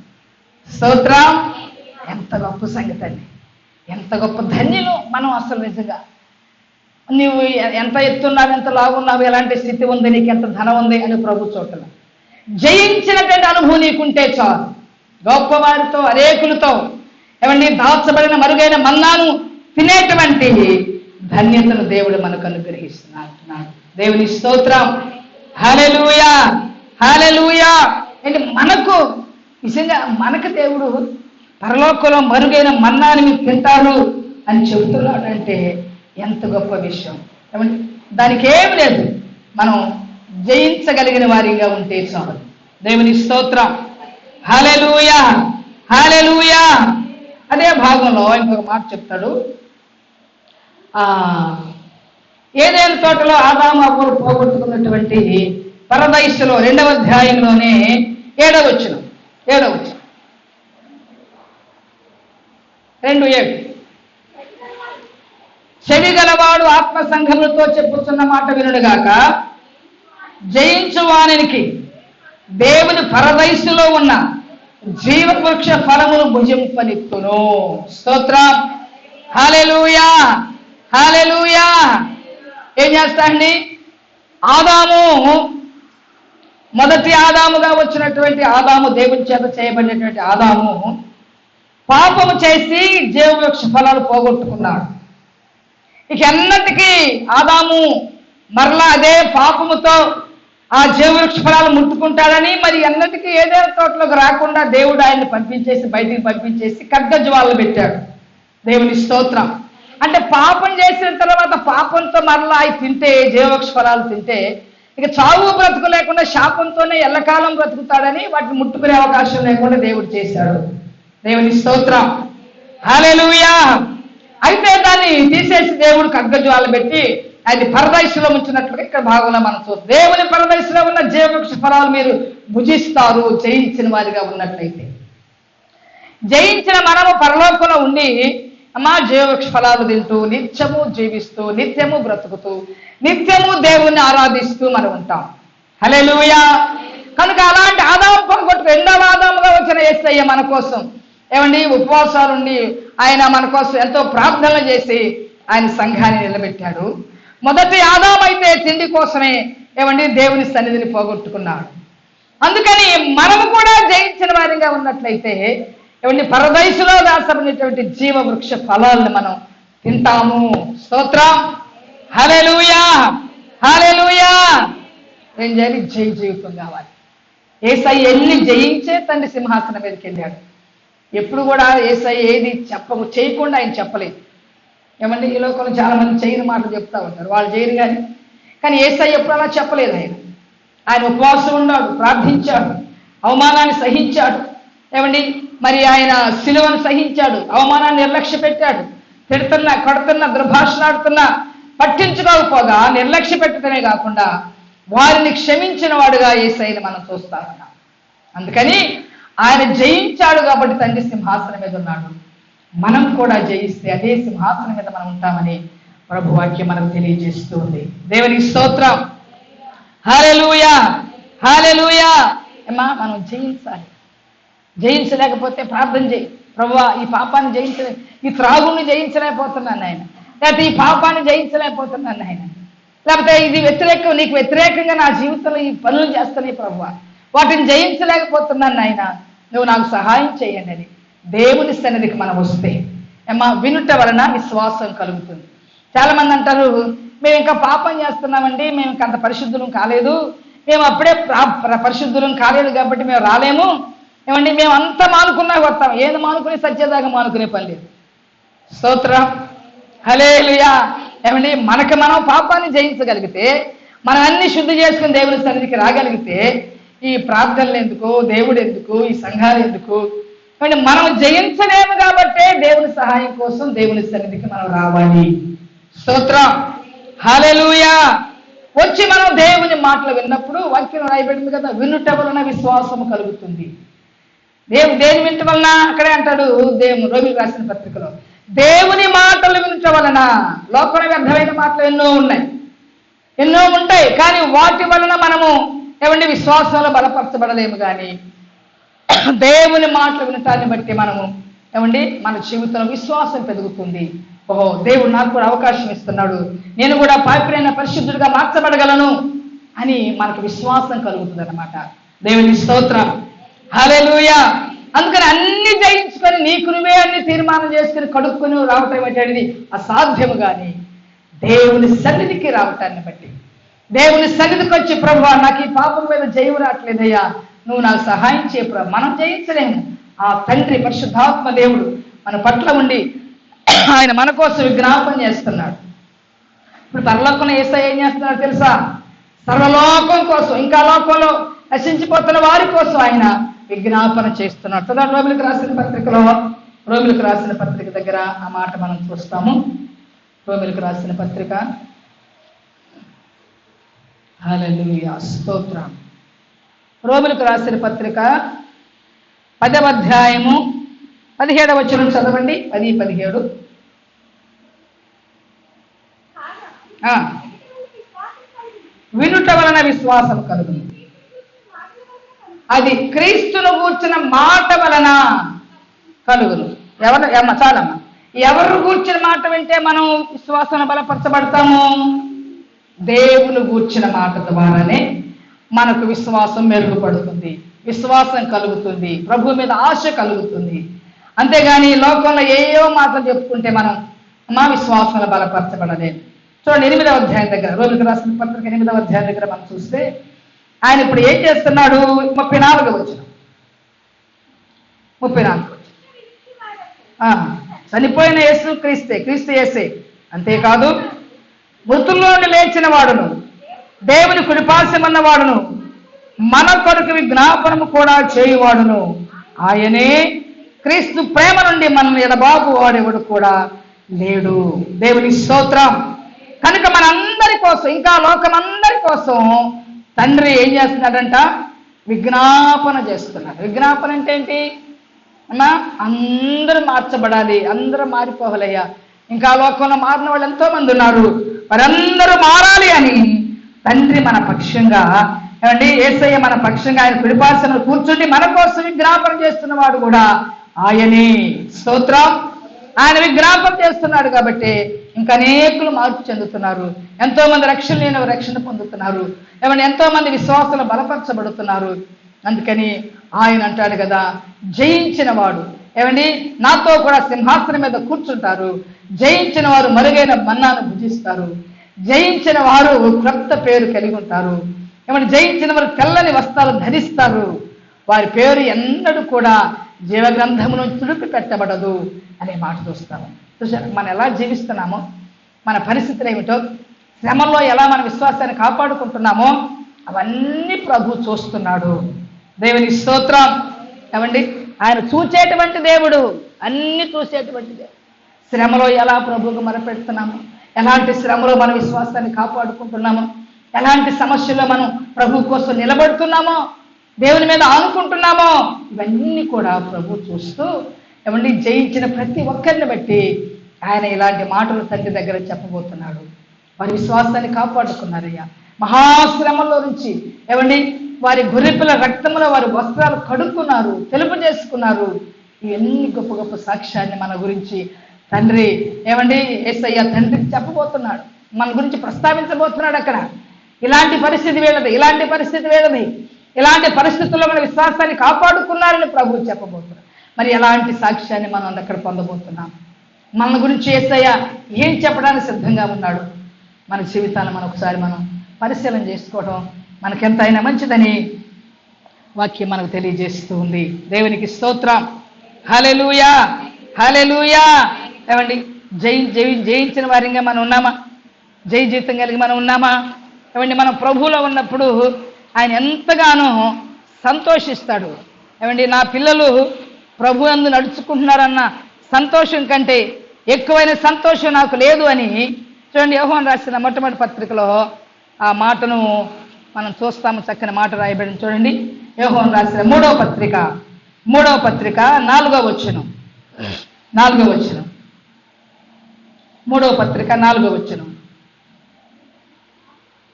స్తోత్రం. ఎంత గొప్ప సంగతి అండి, ఎంత గొప్ప ధన్యులు మనం. అసలు నిజంగా నువ్వు ఎంత ఎత్తున్నావు, ఎంత లాగున్నావు, ఎలాంటి స్థితి ఉంది, నీకు ఎంత ధనం ఉంది అని ప్రభు చూడటం. జయించినటువంటి అనుభవం నీకుంటే చాలు. గొప్పవారితో అనేకులతో దాచబడిన మరుగైన మన్నాను తినేటువంటి ధన్యతను దేవుడు మనకు అనుగ్రహిస్తున్నాడు. దేవుని స్తోత్రం, హల్లెలూయా, హల్లెలూయా. అంటే మనకు నిజంగా మనకు దేవుడు పరలోకంలో మరుగైన మన్నాని మీరు తింటారు అని చెబుతున్నాడు అంటే ఎంత గొప్ప విషయం. దానికి ఏం లేదు, మనం జయించగలిగిన వారిగా ఉంటే చాలు. దేవుని స్తోత్రం, హల్లెలూయా, హల్లెలూయా. అదే భాగంలో ఇంకొక మాట చెప్తాడు. ఏదైనా తోటలో ఆదాము అవ్వలు పోగొట్టుకున్నటువంటి పరదైసులో 2వ అధ్యాయంలోనే 7వ వచనం 2:7 చెవి గలవాడు ఆత్మ సంఘములతో చెప్పుతున్న మాట వినుగాక. జయించువానికి దేవుని పరదైసులో ఉన్న జీవవృక్ష ఫలమును భుజింపనిత్తును. స్తోత్రం, హల్లెలూయా, హల్లెలూయా. ఏం చేస్తాండి? ఆదాము, మొదటి ఆదాముగా వచ్చినటువంటి ఆదాము, దేవుని చేత చేయబడినటువంటి ఆదాము పాపము చేసి జీవవృక్ష ఫలాలు పోగొట్టుకున్నాడు. ఇక ఎన్నటికీ ఆదాము మరలా అదే పాపముతో ఆ జీవవృక్ష ఫలాలు ముట్టుకుంటాడని మరి ఎన్నటికీ ఏదైనా తోటలోకి రాకుండా దేవుడు ఆయన్ని బయటికి పంపించేసి ఖడ్గజ్వాలలు పెట్టాడు. దేవుని స్తోత్రం. అంటే పాపం చేసిన తర్వాత పాపంతో మరలా అవి తింటే, జీవవృక్ష ఫలాలు తింటే ఇక చావు బ్రతుకు లేకుండా శాపంతోనే ఎల్లకాలం బ్రతుకుతాడని వాటిని ముట్టుకునే అవకాశం లేకుండా దేవుడు చేశాడు. దేవుని స్తోత్రం, హల్లెలూయా. అయితే దాన్ని తీసేసి దేవుడు ఖడ్గజ్వాల పెట్టి అది పరదైసులో ఉంచినట్లుగా ఇక్కడ భాగంలో మనం చూస్తాం. దేవుని పరదైసులో ఉన్న జీవవృక్ష ఫలాలు మీరు భుజిస్తారు జయించిన వారిగా ఉన్నట్లయితే. జయించిన మనము పరలోకంలో ఉండి జీవవృక్ష ఫలాలు తింటూ నిత్యము జీవిస్తూ నిత్యము బ్రతుకుతూ నిత్యము దేవుణ్ణి ఆరాధిస్తూ మనం ఉంటాం. హల్లెలూయా. కనుక అలాంటి ఆదాము పోగొట్టు 2వ ఆదాముగా వచ్చిన యేసయ్య మన కోసం ఉపవాసాలుండి ఆయన మన కోసం ఎంతో ప్రార్థనలు చేసి ఆయన సంఘాన్ని నిలబెట్టాడు. మొదటి ఆదాము అయితే తిండి కోసమే దేవుని సన్నిధిని పోగొట్టుకున్నాడు. అందుకని మనము కూడా జయించిన వారిగా ఉన్నట్లయితే పరదైసులో దాచబడినటువంటి జీవవృక్ష ఫలాలను మనం తింటాము. స్తోత్రం, హల్లెలూయా, హల్లెలూయా. ఏం చేయాలి? జయ జీవితం కావాలి. యేసయ్య ఎన్ని జయించే తండ్రి సింహాసనం మీదకి వెళ్ళాడు. ఎప్పుడు కూడా యేసయ్య ఏది చేయకుండా ఆయన చెప్పలేదు. ఈ లోకంలో చాలా మంది చేయని మాటలు చెప్తా ఉంటారు, వాళ్ళు చేయరు కానీ యేసయ్య ఎప్పుడు అలా చెప్పలేదు. ఆయన ఉపవాసం ఉన్నాడు, ప్రార్థించాడు, అవమానాన్ని సహించాడు. మరి ఆయన సిలువను సహించాడు, అవమానాన్ని నిర్లక్ష్య పెట్టాడు. తిడుతున్నా, కొడుతున్నా, దుర్భాషలాడుతున్నా పట్టించుకోకపోగా నిర్లక్ష్య పెట్టడమే కాకుండా వారిని క్షమించిన వాడుగా యేసయ్యని మనం చూస్తా ఉన్నాం. అందుకని ఆయన జయించాడు కాబట్టి తండ్రి సింహాసనం మీద ఉన్నాడు. మనం కూడా జయిస్తే అదే సింహాసనం మీద మనం ఉంటామని ప్రభు వాక్యం మనకు తెలియజేస్తుంది. దేవునికి స్తోత్రం. హల్లెలూయా, హల్లెలూయా. అమ్మా, మనం జయించాలి. జయించలేకపోతే ప్రార్థన చేయి. ప్రభువా, ఈ పాపాన్ని జయించలే, ఈ త్రాగుని జయించలేకపోతున్నాను ఆయన, లేకపోతే ఈ పాపాన్ని జయించలేకపోతున్నాను ఆయన, లేకపోతే ఇది నీకు వ్యతిరేకంగా నా జీవితంలో ఈ పనులు చేస్తున్నాయి ప్రభువా, వాటిని జయించలేకపోతున్నాను ఆయన, నువ్వు నాకు సహాయం చేయండి అని దేవుని సన్నిధికి మనం వస్తే అమ్మా, వినుట వలన విశ్వాసం కలుగుతుంది. చాలా మంది అంటారు, మేము ఇంకా పాపం చేస్తున్నామండి, మేము ఇంకా అంత పరిశుద్ధులం కాలేదు, మేము అప్పుడే పరిశుద్ధులం కాలేదు కాబట్టి మేము రాలేము, ఏమండి మేము అంతా మానుకున్నా వస్తాం. ఏది మానుకుని సత్యదాకా మానుకునే పని లేదు. స్తోత్రం, హల్లెలూయా. ఏమండి, మనకు మనం పాపాన్ని జయించగలిగితే, మనం అన్ని శుద్ధి చేసుకుని దేవుని సన్నిధికి రాగలిగితే, ఈ ప్రార్థనలు ఎందుకు, దేవుడు ఎందుకు, ఈ సంఘాలు ఎందుకు? ఏమంటే మనం జయించలేము కాబట్టే దేవుని సహాయం కోసం దేవుని సన్నిధికి మనం రావాలి. స్తోత్రం, హల్లెలూయా. వచ్చి మనం దేవుని మాటలు విన్నప్పుడు వాక్యం రాయబడింది కదా, వినుట వలన విశ్వాసము కలుగుతుంది. దేని వినుట వలన? అక్కడే అంటాడు రోమిలకు రాసిన పత్రికలో, దేవుని మాటలు వినుట వలన. లోపల వ్యర్థమైన మాటలు ఎన్నో ఉంటాయి, కానీ వాటి వలన మనము ఏమంటే విశ్వాసంలో బలపరచబడలేము. కానీ దేవుని మాటలు వినటాన్ని బట్టి మనము ఏమండి మన జీవితంలో విశ్వాసం పెరుగుతుంది. ఓహో, దేవుడు నాకు కూడా అవకాశం ఇస్తున్నాడు, నేను కూడా పాపిరైన పరిశుద్ధుడిగా మార్చబడగలను అని మనకు విశ్వాసం కలుగుతుంది అన్నమాట. దేవుని స్తోత్రం, హల్లెలూయా. అందుకని అన్ని జయించుకొని నీకు నువ్వే అన్ని తీర్మానం చేసుకుని కడుక్కుని రావటం ఏంటనేది అసాధ్యము. కానీ దేవుని సన్నిధికి రావటాన్ని బట్టి, దేవుని సన్నిధికి వచ్చి ప్రభువా, నాకు ఈ పాపం మీద జయం రావట్లేదయ్యా, నువ్వు నాకు సహాయం చేయ ప్రభు. మనం జయించలేము. ఆ తండ్రి పరిశుద్ధాత్మ దేవుడు మన పట్ల ఉండి ఆయన మన కోసం విజ్ఞాపన చేస్తున్నాడు. ఇప్పుడు పరలోకంలో యేసయ్య ఏం చేస్తున్నాడు తెలుసా? సర్వలోకం కోసం, ఇంకా లోకంలో నశించిపోతున్న వారి కోసం ఆయన విజ్ఞాపన చేస్తున్నాడు. చూడండి, రోమిలకు రాసిన పత్రికలో, రోమిలకు రాసిన పత్రిక దగ్గర ఆ మాట మనం చూస్తాము. రోమిలకు రాసిన పత్రిక, హల్లెలూయా, స్తోత్రం. రోమిలకు రాసిన పత్రిక 10వ అధ్యాయము 17వ వచనం చదవండి. 10-17. వినుట వలన విశ్వాసం కలుగును. అది క్రీస్తును గూర్చిన మాట వలన కలుగును. చాలమ్మా, ఎవరు గూర్చిన మాట వింటే మనం విశ్వాసం బలపరచబడతాము? దేవుని గూర్చిన మాట ద్వారానే మనకు విశ్వాసం మెరుగుపడుతుంది, విశ్వాసం కలుగుతుంది, ప్రభు మీద ఆశ కలుగుతుంది. అంతేగాని లోకంలో ఏయో మాటలు చెప్పుకుంటే మనం మా విశ్వాసంలో బలపరచబడలేదు. చూడండి, 8వ అధ్యాయం దగ్గర, రోమిలకు రాసిన పత్రిక 8వ అధ్యాయం దగ్గర మనం చూస్తే ఆయన ఇప్పుడు ఏం చేస్తున్నాడు? 34వ వచనం, 34వ వచనం. చనిపోయిన యేసు క్రీస్తు యేసే, అంతేకాదు మృతుల్లో నుండి లేచిన వాడును, దేవుని కుడిపార్శ్వమున్న వాడును, మన కొరకు విజ్ఞాపనము కూడా చేయువాడును ఆయనే. క్రీస్తు ప్రేమ నుండి మనల్ని ఎడబాగు వాడేవాడు కూడా లేడు. దేవుని స్తోత్రం. కనుక మనందరి కోసం, ఇంకా లోకమందరి కోసం తండ్రి ఏం చేస్తున్నాడంట? విజ్ఞాపన చేస్తున్నాడు. విజ్ఞాపన అంటే ఏంటి అమ్మా? అందరూ మార్చబడాలి, అందరూ మారిపోవాలయ్యా. ఇంకా లోకంలో మారిన వాళ్ళు ఎంతో మంది ఉన్నారు, వారందరూ మారాలి అని తండ్రి మన పక్షంగా, ఏమండి యేసయ్య మన పక్షంగా ఆయన కుడిపార్శ్వమున కూర్చుండి మన కోసం విజ్ఞాపన చేస్తున్నవాడు కూడా ఆయనే. స్తోత్రం. ఆయన విజ్ఞాపన చేస్తున్నాడు కాబట్టి ఇంకా అనేకులు మార్పు చెందుతున్నారు, ఎంతో మంది రక్షణ లేని రక్షణ పొందుతున్నారు, ఏమంటే ఎంతో మంది విశ్వాసాలు బలపరచబడుతున్నారు. అందుకని ఆయన అంటాడు కదా, జయించిన వాడు ఏమండి నాతో కూడా సింహాసనం మీద కూర్చుంటారు, జయించిన వారు మరుగైన మన్నాను భుజిస్తారు, జయించిన వారు క్రొత్త పేరు కలిగి ఉంటారు, ఏమంటే జయించిన వారు తెల్లని వస్త్రాలు ధరిస్తారు, వారి పేరు ఎన్నడూ కూడా జీవగ్రంథమును తుడిపి పెట్టబడదు అనే మాట చూస్తాము. చూసారు, మనం ఎలా జీవిస్తున్నామో, మన పరిస్థితులు ఏమిటో, శ్రమల్లో ఎలా మన విశ్వాసాన్ని కాపాడుకుంటున్నామో అవన్నీ ప్రభు చూస్తున్నాడు. దేవుని స్తోత్రం. ఏమండి ఆయన చూసేటువంటి దేవుడు, అన్ని చూసేటువంటి దేవుడు. శ్రమలో ఎలా ప్రభువుకు మొరపెడుతున్నాము, ఎలాంటి శ్రమలో మన విశ్వాసాన్ని కాపాడుకుంటున్నామో, ఎలాంటి సమస్యల్లో మనం ప్రభు కోసం నిలబడుతున్నామో, దేవుని మీద ఆనుకుంటున్నామో, ఇవన్నీ కూడా ప్రభు చూస్తూ ఏమండి జయించిన ప్రతి ఒక్కరిని బట్టి ఆయన ఇలాంటి మాటలు తండ్రి దగ్గర చెప్పబోతున్నాడు. వారి విశ్వాసాన్ని కాపాడుకున్నారయ్యా. మహాశ్రమంలో నుంచి ఏమండి వారి గొర్రెపిల్ల రక్తంలో వారి వస్త్రాలు కడుక్కున్నారు, తెలుపు చేసుకున్నారు. ఇవన్నీ గొప్ప గొప్ప సాక్ష్యాన్ని మన గురించి తండ్రి ఏమండి యేసయ్య తండ్రికి చెప్పబోతున్నాడు, మన గురించి ప్రస్తావించబోతున్నాడు. అక్కడ ఇలాంటి పరిస్థితి వీళ్ళది, ఇలాంటి పరిస్థితి వీళ్ళది, ఇలాంటి పరిస్థితుల్లో మన విశ్వాసాన్ని కాపాడుకున్నారని ప్రభువు చెప్పబోతున్నాడు. మరి ఎలాంటి సాక్ష్యాన్ని మనం అక్కడ పొందబోతున్నాం? మన గురించి యేసయ్య ఏం చెప్పడానికి సిద్ధంగా ఉన్నాడు? మన జీవితాన్ని మనం ఒకసారి మనం పరిశీలన చేసుకోవడం మనకెంతైనా మంచిదని వాక్యం మనకు తెలియజేస్తూ ఉంది. దేవునికి స్తోత్రం. హల్లెలూయా, హల్లెలూయా. ఏమండి జయించిన వారిగా మనం ఉన్నామా? జయ జీవితం కలిగి మనం ఉన్నామా? ఏమండి మనం ప్రభువులో ఉన్నప్పుడు ఆయన ఎంతగానో సంతోషిస్తాడు. ఏమండి నా పిల్లలు ప్రభు యందు నడుచుకుంటున్నారన్న సంతోషం కంటే ఎక్కువైన సంతోషం నాకు లేదు అని చూడండి యోహాను రాసిన మొట్టమొదటి పత్రికలో ఆ మాటను మనం చూస్తాము. చక్కని మాట రాయబడింది చూడండి. యోహాను రాసిన మూడవ పత్రిక 4వ వచనం. మూడవ పత్రిక 4వ వచనం.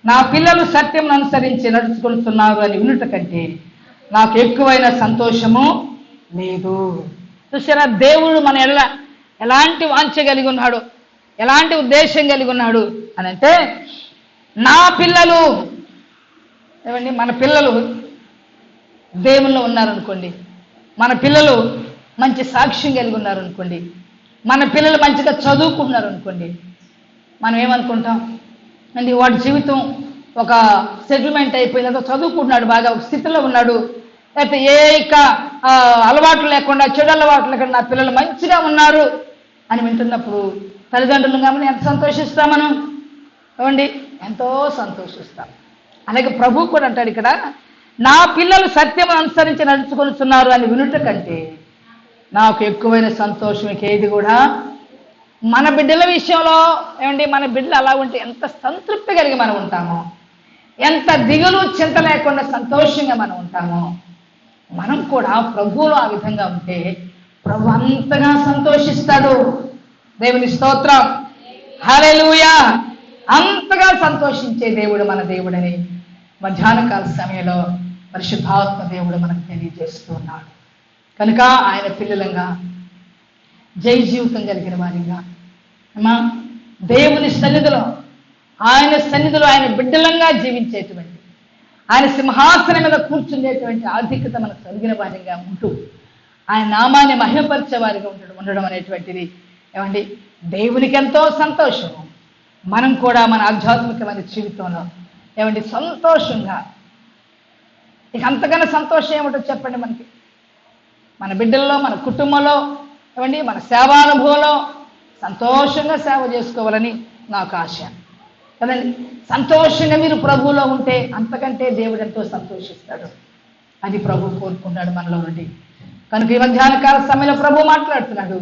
నా పిల్లలు సత్యం అనుసరించి నడుచుకుంటున్నారు అని వినుట కంటే నాకు ఎక్కువైన సంతోషము లేదు. చూసారా, దేవుడు మన ఎలాంటి వాంఛ కలిగి ఉన్నాడు, ఎలాంటి ఉద్దేశం కలిగి ఉన్నాడు అని అంటే, నా పిల్లలు ఏమండి మన పిల్లలు దేవుల్లో ఉన్నారనుకోండి, మన పిల్లలు మంచి సాక్ష్యం కలిగి ఉన్నారనుకోండి, మన పిల్లలు మంచిగా చదువుకుంటున్నారు అనుకోండి, మనం ఏమనుకుంటాం అండి, వాడి జీవితం ఒక సెటిల్మెంట్ అయిపోయిందో చదువుకుంటున్నాడు, బాగా ఒక స్థితిలో ఉన్నాడు, లేకపోతే ఏ అలవాట్లు లేకుండా చెడు అలవాట్లు లేకుండా నా పిల్లలు మంచిగా ఉన్నారు అని వింటున్నప్పుడు తల్లిదండ్రులు కాబట్టి ఎంత సంతోషిస్తాం మనం? ఏమండి ఎంతో సంతోషిస్తాం. అలాగే ప్రభు కూడా అంటాడు ఇక్కడ, నా పిల్లలు సత్యం అనుసరించి నడుచుకొనిస్తున్నారు అని వినుట కంటే నాకు ఎక్కువైన సంతోషం ఏది కూడా. మన బిడ్డల విషయంలో ఏమండి మన బిడ్డలు అలా ఉంటే ఎంత సంతృప్తి కలిగి మనం ఉంటామో, ఎంత దిగులు చింత లేకుండా సంతోషంగా మనం ఉంటామో, మనం కూడా ప్రభువులో ఆ విధంగా ఉంటే ప్రభు అంతగా సంతోషిస్తాడు. దేవుని స్తోత్రం, హల్లెలూయా. అంతగా సంతోషించే దేవుడు మన దేవుడని మధ్యాహ్నకాల సమయంలో పరిశుద్ధాత్మ దేవుడు మనకు తెలియజేస్తూ ఉన్నాడు. కనుక ఆయన పిల్లలంగా జై జీవితం కలిగిన వారిగా అమ్మా దేవుని సన్నిధిలో ఆయన బిడ్డలంగా జీవించేటువంటి, ఆయన సింహాసనం మీద కూర్చునేటువంటి ఆధిక్యత మనకు కలిగిన వారిగా ఉంటూ ఆయన నామాన్ని మహిమపరిచే వారిగా ఉండడం అనేటువంటిది ఏమండి దేవునికి ఎంతో సంతోషం. మనం కూడా మన ఆధ్యాత్మికమైన జీవితంలో ఏమండి సంతోషంగా, ఇక అంతకన్నా సంతోషం ఏమిటో చెప్పండి మనకి? మన బిడ్డల్లో, మన కుటుంబంలో ఏమండి మన సేవానుభవంలో సంతోషంగా సేవ చేసుకోవాలని నాకు ఆశ కదండి. సంతోషంగా మీరు ప్రభువులో ఉంటే అంతకంటే దేవుడు ఎంతో సంతోషిస్తాడు. అది ప్రభు కోరుకున్నాడు మనలో నుండి. కనుక ఈ మధ్యాహ్నకాల సమయంలో ప్రభు మాట్లాడుతున్నాడు,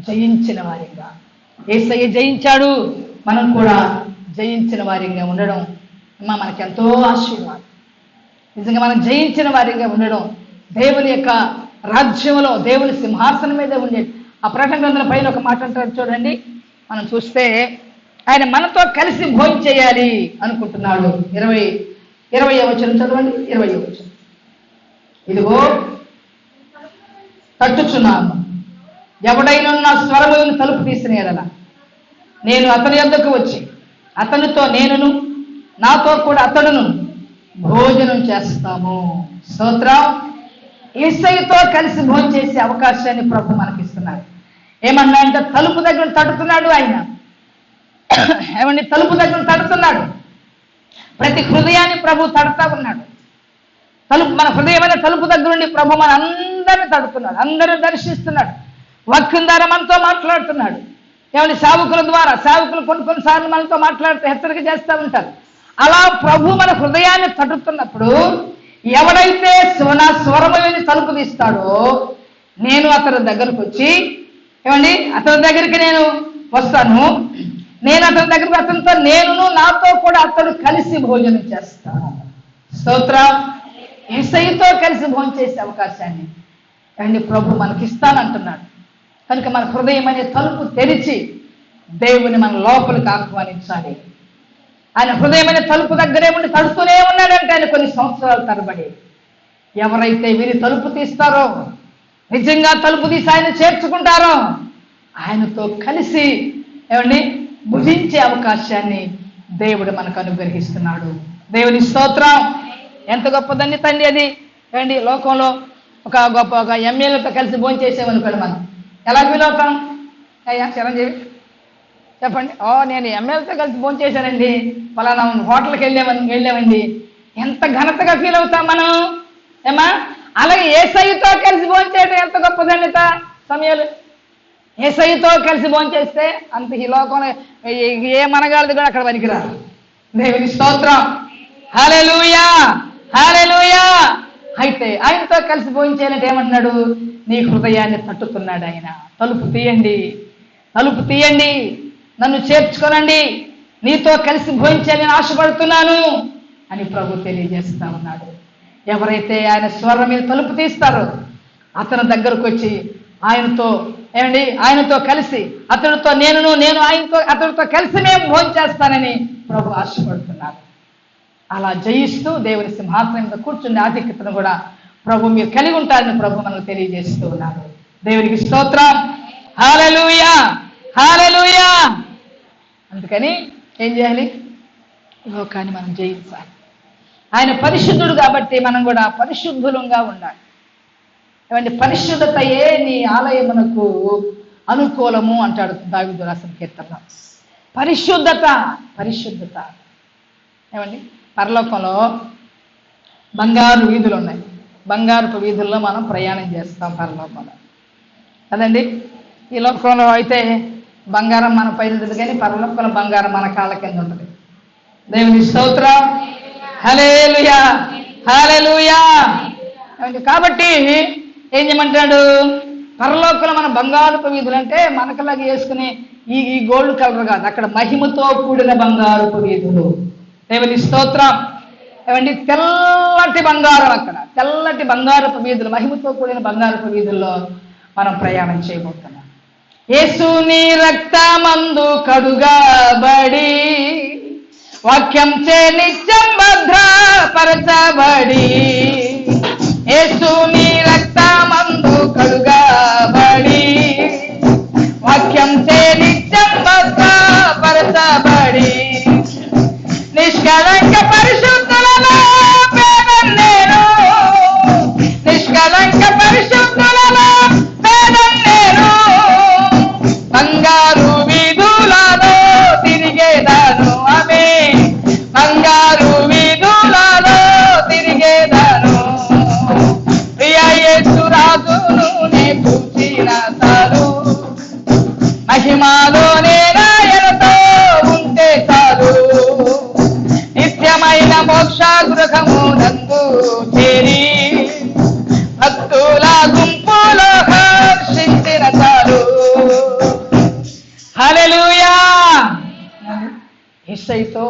జయించిన వారిగా. యేసయ్య జయించాడు, మనం కూడా జయించిన వారిగా ఉండడం మనకెంతో ఆశీర్వాదం. నిజంగా మనం జయించిన వారిగా ఉండడం దేవుని యొక్క రాజ్యంలో దేవుని సింహాసనం మీద ఉండే ఆ ప్రకటన గ్రంథం పైన ఒక మాట అంటారు చూడండి. మనం చూస్తే ఆయన మనతో కలిసి భోజనం చేయాలి అనుకుంటున్నాడు. 20వ వచనం చదవండి. 20వ వచనం. ఇదిగో తట్టుచున్నాను, ఎవడైనా నా స్వరమును తలుపు తీసిన ఎడల నేను అతని యొద్దకు వచ్చి అతనితో నేనును నాతో కూడా అతడును భోజనం చేస్తాము. స్తోత్రం. యేసయ్యతో కలిసి భోజనం చేసే అవకాశాన్ని ప్రభు మనకిస్తున్నాడు. ఏమన్నా అంటే తలుపు దగ్గర తడుతున్నాడు ఆయన. ఏమండి తలుపు దగ్గర తడుతున్నాడు. ప్రతి హృదయాన్ని ప్రభు తడుతా ఉన్నాడు. మన హృదయమైన తలుపు దగ్గర నుండి ప్రభు మన అందరిని తడుతున్నాడు, అందరిని దర్శిస్తున్నాడు, వాక్యం ద్వారా మనతో మాట్లాడుతున్నాడు. ఏమని సేవకుల ద్వారా, సేవకులు కొన్నిసార్లు మనతో మాట్లాడుతూ హెచ్చరిక చేస్తూ ఉంటారు. అలా ప్రభు మన హృదయాన్ని తడుతున్నప్పుడు ఎవడైతే నా స్వరము విని తలుపు తీస్తాడో నేను అతని దగ్గరకు వచ్చి ఏమండి అతని దగ్గరికి నేను వస్తాను, నేను అతని దగ్గరకు అతనితో నేనును నాతో కూడా అతడు కలిసి భోజనం చేస్తాను. స్తోత్రం. యేసయ్యతో కలిసి భోజనం చేసే అవకాశాన్ని అండి ప్రభు మనకిస్తానంటున్నాడు. కనుక మన హృదయం అనే తలుపు తెరిచి దేవుని మన లోపలికి ఆహ్వానించాలి. ఆయన హృదయమైన తలుపు దగ్గరే ఉండి తడుతూనే ఉన్నాడంటే ఆయన కొన్ని సంవత్సరాల తరబడి. ఎవరైతే వీరి తలుపు తీస్తారో, నిజంగా తలుపు తీసి ఆయన చేర్చుకుంటారో, ఆయనతో కలిసి ఏమండి భుజించే అవకాశాన్ని దేవుడు మనకు అనుగ్రహిస్తున్నాడు. దేవుని స్తోత్రం. ఎంత గొప్పదండి తండ్రి అది. ఏమండి లోకంలో ఒక ఎమ్మెల్యేతో కలిసి భోజనం చేసేమనుకోండి, మనం ఎలా ఫీల్ అవుతాం? అయ్యా చిరంజీవి చెప్పండి, నేను ఎమ్మెల్యేతో కలిసి భోజనం చేశానండి, ఫలానా హోటల్కి వెళ్ళామండి. ఎంత ఘనతగా ఫీల్ అవుతాం మనం, ఏమా? అలాగే యేసయ్యతో కలిసి భోజనం చేయడం ఎంత గొప్పదండి సమయాలు. యేసయ్యతో కలిసి భోజనం చేస్తే అంత ఈ లోకంలో ఏ మనగాళ్ళది కూడా అక్కడ పనికిరాదు. దేవుని స్తోత్రం. హల్లెలూయా, హల్లెలూయా. అయితే ఆయనతో కలిసి భోజనం చేయాలంటే ఏమంటున్నాడు? నీ హృదయాన్ని తట్టుతున్నాడు ఆయన. తలుపు తీయండి, తలుపు తీయండి, నన్ను చేర్చుకోనండి, నీతో కలిసి భోజనం చేయాలని ఆశపడుతున్నాను అని ప్రభు తెలియజేస్తా ఉన్నాడు. ఎవరైతే ఆయన స్వరం మీద తలుపు తీస్తారో అతని దగ్గరకు వచ్చి ఆయనతో కలిసి నేను అతనితో కలిసి మేము భోజనం చేస్తానని ప్రభు ఆశపడుతున్నారు. అలా జయిస్తూ దేవుని సింహాసనం మీద కూర్చుని ఆధిక్యతను కూడా ప్రభు మీరు కలిగి ఉంటారని ప్రభు మనకు తెలియజేస్తూ ఉన్నారు. దేవునికి స్తోత్రం. హల్లెలూయా, హల్లెలూయా. అందుకని ఏం చేయాలి? లోకాన్ని మనం జయించాలి. ఆయన పరిశుద్ధుడు కాబట్టి మనం కూడా పరిశుద్ధులంగా ఉండాలి. ఏమంటే పరిశుద్ధతయే నీ ఆలయమునకు అనుకూలము అంటాడు దావీదు రాసిన కీర్తనలో. పరిశుద్ధత. ఏమండి పరలోకంలో బంగారు వీధులు ఉన్నాయి. బంగారపు వీధుల్లో మనం ప్రయాణం చేస్తాం పరలోకంలో కదండి. ఈ లోకంలో అయితే బంగారం మన పైన ఉంటుంది, కానీ పరలోకంలో బంగారం మన కాళ్ళ కింద ఉంటుంది. దేవుని స్తోత్రం. హల్లెలూయా, హల్లెలూయా. కాబట్టి ఏం చేయమంటాడు? పరలోకంలో మన బంగారపు వీధులు అంటే మనకలాగా వేసుకుని ఈ గోల్డ్ కలర్ కాదు, అక్కడ మహిమతో కూడిన బంగారపు వీధులు. దేవుని స్తోత్రం. ఏమండి తెల్లటి బంగారం, అక్కడ తెల్లటి బంగారపు వీధులు, మహిమతో కూడిన బంగారపు వీధుల్లో మనం ప్రయాణం చేయబోతున్నాం. యేసుని రక్తమందు కడుగబడి వాక్యం చే నిత్యం భద్రపరచబడి, యేసుని రక్తమందు కడుగబడి వాక్యం చే నిత్యం భద్రపరచబడి, నిష్కలంక పరిశుద్ధులలో పేదం నేను, నిష్కలంక పరిశుద్ధులలో పేదం నేను, బంగారు వీధులలో తిరిగేదాను, ఆమె బంగారు వీధులలో తిరిగేదాను, ప్రియ యేసు రాజును నే చూచిన చాలు, మహిమాలో నేనాయనతో ఉంటే చాలు, నిత్యమైన మోక్ష గృహము నందు చేరి భక్తుల గుంపులో హర్షించిన చాలు. హల్లెలూయా. యేసయ్యతో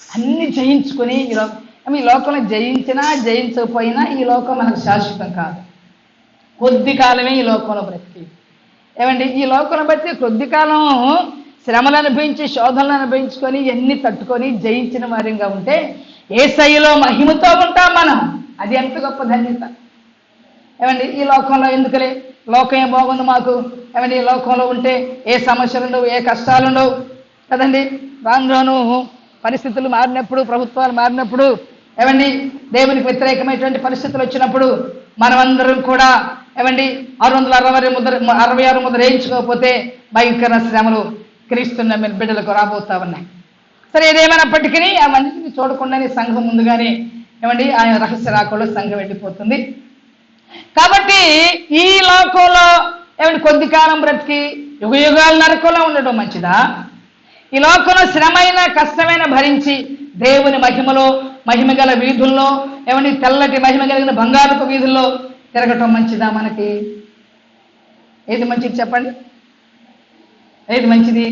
అన్ని జయించుకుని ఈ లోకంలో జయించినా జయించకపోయినా ఈ లోకం మనకు శాశ్వతం కాదు. కొద్ది కాలమే ఈ లోకంలో బ్రతికి. ఏమండి ఈ లోకంలో బట్టి కొద్ది కాలం శ్రమలు అనుభవించి శోధనలు అనుభవించుకొని ఎన్ని తట్టుకొని జయించిన వారిగా ఉంటే యేసయ్యలో మహిమతో ఉంటాం మనం. అది ఎంత గొప్ప ధన్యత. ఏమండి ఈ లోకంలో ఎందుకులే, లోకం ఏం బాగుంది మాకు, ఏమండి ఈ లోకంలో ఉంటే ఏ సమస్యలు ఉండవు, ఏ కష్టాలు ఉండవు కదండి. రాను పరిస్థితులు మారినప్పుడు, ప్రభుత్వాలు మారినప్పుడు, ఏమండి దేవునికి వ్యతిరేకమైనటువంటి పరిస్థితులు వచ్చినప్పుడు మనమందరం కూడా ఏమండి 666 ముద్ర వేయించుకోకపోతే భయంకర శ్రమలు క్రీస్తున్న బిడ్డలకు రాబోతా ఉన్నాయి. సరే ఏదేమైనప్పటికీ అవన్నీ చూడకుండానే సంఘం ముందుగానే ఏమండి ఆయన రహస్య రాకుండా సంఘం వెళ్ళిపోతుంది. కాబట్టి ఈ లోకంలో ఏమంటే కొద్ది కాలం బ్రతికి యుగాలు నరకంలో ఉండడం మంచిదా? ఈ లోకంలో శ్రమైన కష్టమైన భరించి దేవుని మహిమగల వీధుల్లో ఏమండి తెల్లటి మహిమ కలిగిన బంగారపు వీధుల్లో తిరగటం మంచిదా మనకి? ఏది మంచిది చెప్పండి? ఏది మంచిది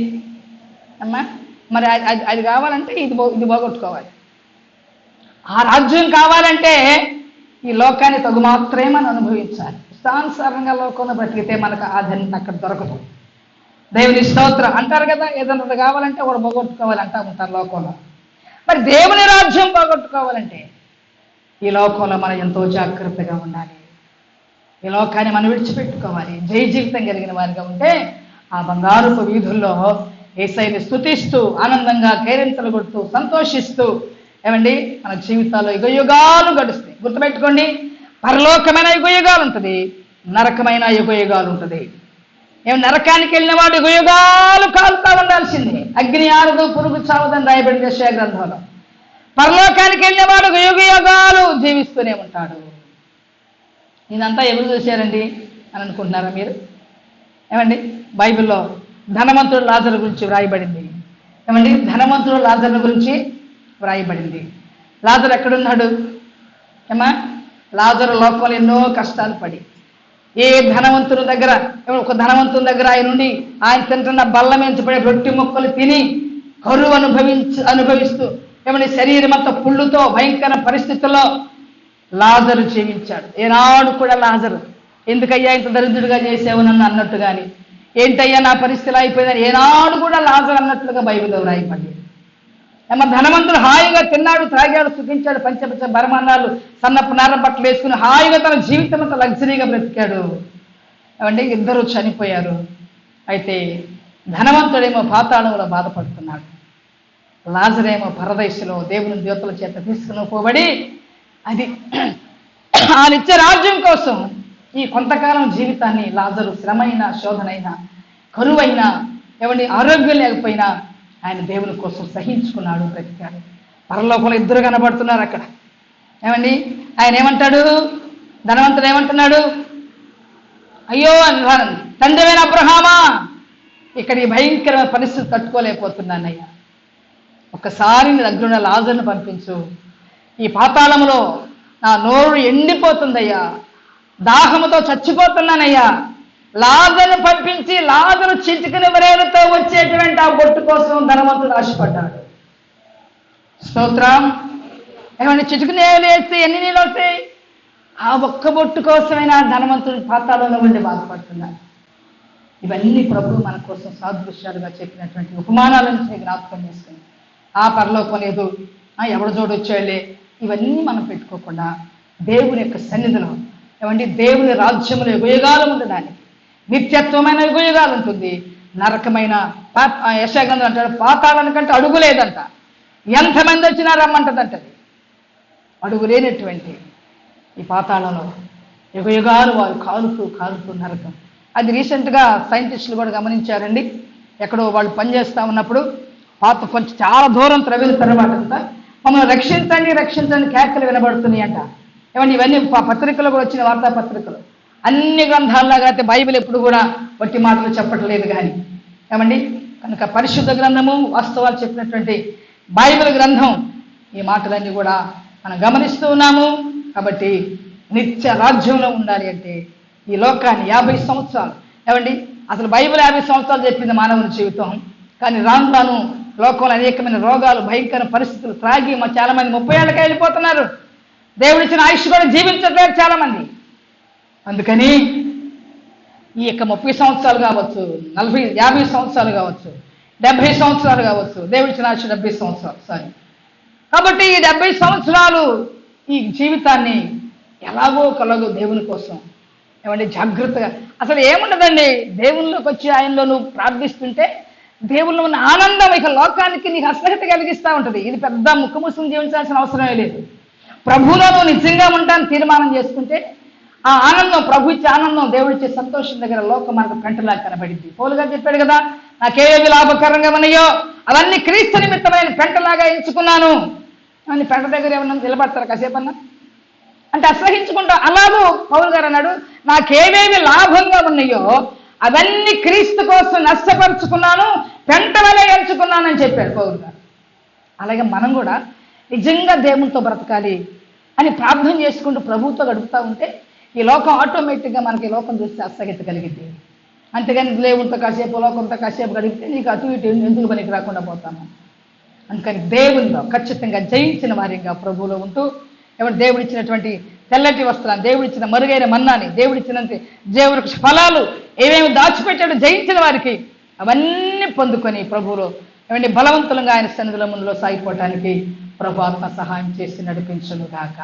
అమ్మా? మరి అది కావాలంటే ఇది పోగొట్టుకోవాలి. ఆ రాజ్యం కావాలంటే ఈ లోకాన్ని తగు మాత్రమే మనం అనుభవించాలి. ఇష్టానుసారంగా లోకంలో బ్రతికితే మనకు ఆ ధన్యత అక్కడ దొరకదు. దేవుని స్తోత్రం అంటారు కదా, ఏదన్నా కావాలంటే ఒకడు పోగొట్టుకోవాలి అంటా ఉంటారు లోకంలో. మరి దేవుని రాజ్యం పోగొట్టుకోవాలంటే ఈ లోకంలో మనం ఎంతో జాగ్రత్తగా ఉండాలి. ఈ లోకాన్ని మనం విడిచిపెట్టుకోవాలి. జయ జీవితం కలిగిన వారిగా ఉంటే ఆ బంగారుపు వీధుల్లో యేసయ్యని స్తుతిస్తూ ఆనందంగా కేరింతలు కొడుతూ సంతోషిస్తూ ఏమండి మన జీవితాల్లో యుగయుగాలు గడుస్తాయి. గుర్తుపెట్టుకోండి, పరలోకమైన యుగయుగాలు ఉంటుంది, నరకమైన యుగయుగాలు ఉంటుంది. నరకానికి వెళ్ళిన వాడు యుగయుగాలు కాలుతా ఉండాల్సిందే, అగ్ని ఆరదు పురుగు చావదని రాయబడింది యెషయా గ్రంథంలో. పరలోకానికి వెళ్ళిన వాడు యుగయుగాలు జీవిస్తూనే ఉంటాడు. ఇదంతా ఎవరు చూశారండి అని అనుకుంటున్నారా మీరు? ఏమండి బైబిల్లో ధనవంతుడు లాజరు గురించి వ్రాయబడింది. ఏమండి ధనవంతుడు లాజరు గురించి వ్రాయబడింది. లాజరు ఎక్కడున్నాడు? ఏమా లాజరు లోకంలో ఎన్నో కష్టాలు పడి ఏ ధనవంతుని దగ్గర, ఒక ధనవంతుని దగ్గర ఆయన నుండి ఆయన తింటున్న బల్ల మించబడే రొట్టి ముక్కలు తిని కరువు అనుభవిస్తూ ఏమని శరీరం అంతా పుళ్ళుతో భయంకర పరిస్థితుల్లో లాజరు జీవించాడు. ఏనాడు కూడా లాజరు ఎందుకయ్యా ఇంత దరిద్రుడిగా చేసావు నన్ను అన్నట్టు కానీ, ఏంటయ్యా నా పరిస్థితి అయిపోయిందని ఏనాడు కూడా లాజరు అన్నట్లుగా బైబిల్లో రాయబడింది. ఏమన్నా ధనవంతుడు హాయిగా తిన్నాడు, త్రాగాడు, సుఖించాడు, పంచపంచ బరమానాలు సన్నపు నార బట్టలు వేసుకుని హాయిగా తన జీవితం అంతా లగ్జరీగా బ్రతికాడు. ఏమంటే ఇద్దరు చనిపోయారు. అయితే ధనవంతుడేమో పాతాళంలో బాధపడుతున్నాడు, లాజరేమో పరదేశంలో దేవుని దేవతల చేత తీసుకుని పోబడి అది ఆ నిత్య రాజ్యం కోసం ఈ కొంతకాలం జీవితాన్ని లాజరు శ్రమైన శోధనైనా కరువైనా ఏమండి ఆరోగ్యం లేకపోయినా ఆయన దేవుని కోసం సహించుకున్నాడు, బ్రతికాడు. పరలోకంలో ఇద్దరు కనబడుతున్నారు అక్కడ. ఏమండి ఆయన ఏమంటాడు? ధనవంతుడు ఏమంటున్నాడు? అయ్యో తండ్రివైన అబ్రహామా, ఇక్కడ ఈ భయంకరమైన పరిస్థితి తట్టుకోలేకపోతున్నానయ్యా, ఒక్కసారి నీ దగ్గరున్న లాజరును పంపించు, ఈ పాతాళంలో నా నోరు ఎండిపోతుందయ్యా, దాహముతో చచ్చిపోతున్నానయ్యా, లాజరును పంపించి లాజరు చిటికిన వ్రేలుతో వచ్చేటువంటి ఆ బొట్టు కోసం ధనవంతుడు ఆశపడ్డాడు. స్తోత్రం. ఏమన్నా చిటికిన వేస్తే ఎన్ని నీళ్ళు వస్తాయి? ఆ ఒక్క బొట్టు కోసమైనా ధనవంతుడు పాతాళంలో ఉండి బాధపడుతున్నాడు. ఇవన్నీ ప్రభు మన కోసం సాదృశ్యాలుగా చెప్పినటువంటి ఉపమానాలను జ్ఞాపకం చేసుకుని ఆ పరలోకం లేదు, ఎవడు జోడొచ్చాడులే, ఇవన్నీ మనం పెట్టుకోకుండా దేవుని యొక్క సన్నిధిలో ఏమంటే దేవుని రాజ్యములో యుగయుగాలు ఉండడానికి నిత్యత్వమైన యుగయుగాలు ఉంటుంది. నరకమైన యెషయా గ్రంథం అంటాడు పాతాళానికంటే అడుగు లేదంట, ఎంతమంది వచ్చినా రమ్మంటదంటది. అడుగు లేనటువంటి ఈ పాతాళంలో యుగయుగాలు వారు కాలుతూ నరకం. అది రీసెంట్గా సైంటిస్టులు కూడా గమనించారండి. ఎక్కడో వాళ్ళు పనిచేస్తూ ఉన్నప్పుడు కొంచెం చాలా దూరం త్రవ్విన తర్వాత మమ్మల్ని రక్షించండి కేకలు వినబడుతున్నాయి అంట. ఏమంటే ఇవన్నీ పత్రికలు కూడా వచ్చిన వార్తాపత్రికలు, అన్ని గ్రంథాల్లాగా అయితే బైబిల్ ఎప్పుడు కూడా వట్టి మాటలు చెప్పట్లేదు కానీ ఏమండి. కనుక పరిశుద్ధ గ్రంథము వాస్తవాలు చెప్పినటువంటి బైబిల్ గ్రంథం ఈ మాటలన్నీ కూడా మనం గమనిస్తూ ఉన్నాము. కాబట్టి నిత్య రాజ్యంలో ఉండాలి అంటే ఈ లోకాన్ని 50 సంవత్సరాలు ఏమండి, అసలు బైబిల్ 50 సంవత్సరాలు చెప్పింది మానవుని జీవితం. కానీ రాను లోకంలో అనేకమైన రోగాలు, భయంకర పరిస్థితులు త్రాగి చాలా మంది 30 ఏళ్ళకి వెళ్ళిపోతున్నారు. దేవుడిచ్చిన ఆయుష్ కూడా జీవించట్లేదు చాలా మంది. అందుకని ఈ యొక్క 30 సంవత్సరాలు కావచ్చు, 40, 50 సంవత్సరాలు కావచ్చు, 70 సంవత్సరాలు కావచ్చు, దేవుడిచ్చిన ఆయుష్ 70 సంవత్సరాలు. కాబట్టి ఈ 70 సంవత్సరాలు ఈ జీవితాన్ని ఎలాగో దేవుని కోసం ఏమంటే జాగ్రత్తగా, అసలు ఏముండదండి దేవుళ్ళలోకి వచ్చి ఆయనలో నువ్వు ప్రార్థిస్తుంటే దేవుళ్ళు ఉన్న ఆనందం ఇక లోకానికి నీకు అసహ్యత కలిగిస్తూ ఉంటుంది. ఇది పెద్ద ముక్కుముసులు జీవించాల్సిన అవసరమే లేదు. ప్రభువులో నువ్వు నిజంగా ఉంటాను తీర్మానం చేసుకుంటే ఆ ఆనందం, ప్రభు ఇచ్చే ఆనందం, దేవుడిచ్చే సంతోషం దగ్గర లోకం మనకు పెంటలా కనబడింది. పౌలు గారు చెప్పాడు కదా, నాకేవి లాభకరంగా ఉన్నాయో అవన్నీ క్రీస్తు నిమిత్తమైన పెంటలాగా ఎంచుకున్నాను అని. పెంట దగ్గర ఏమన్నా నిలబడతారు కాసేపు అన్నా అంటే అసహించుకుంటా. అలాగూ పౌలు గారు అన్నాడు, నాకేవేవి లాభంగా ఉన్నాయో అవన్నీ క్రీస్తు కోసం నష్టపరుచుకున్నాను, పెంట వలె ఎంచుకున్నానని చెప్పాడు పౌలు గారు. అలాగే మనం కూడా నిజంగా దేవునితో బ్రతకాలి అని ప్రార్థన చేసుకుంటూ ప్రభువుతో గడుపుతూ ఉంటే ఈ లోకం ఆటోమేటిక్గా మనకి లోకం చూస్తే అసహ్యత కలిగింది. అంతేగాని దేవునితో కాసేపు లోకంతో కాసేపు గడిపితే నీకు అటు ఇటు ఎందుకు పనికి రాకుండా పోతాము. అందుకని దేవునిలో ఖచ్చితంగా జయించిన వారిగా ప్రభువులో ఉంటూ ఎవరు దేవుడిచ్చినటువంటి తెల్లటి వస్త్రాన్ని, దేవుడిచ్చిన మరుగైన మన్నాని, దేవుడిచ్చినంత దేవుడికి ఫలాలు ఏమేమి దాచిపెట్టాడో జయించిన వారికి అవన్నీ పొందుకొని ప్రభువులో ఏమంటే బలవంతులంగా ఆయన సన్నిధిలో ముందులో సాగిపోవటానికి ప్రభు ఆత్మ సహాయం చేసి నడిపించును గాక.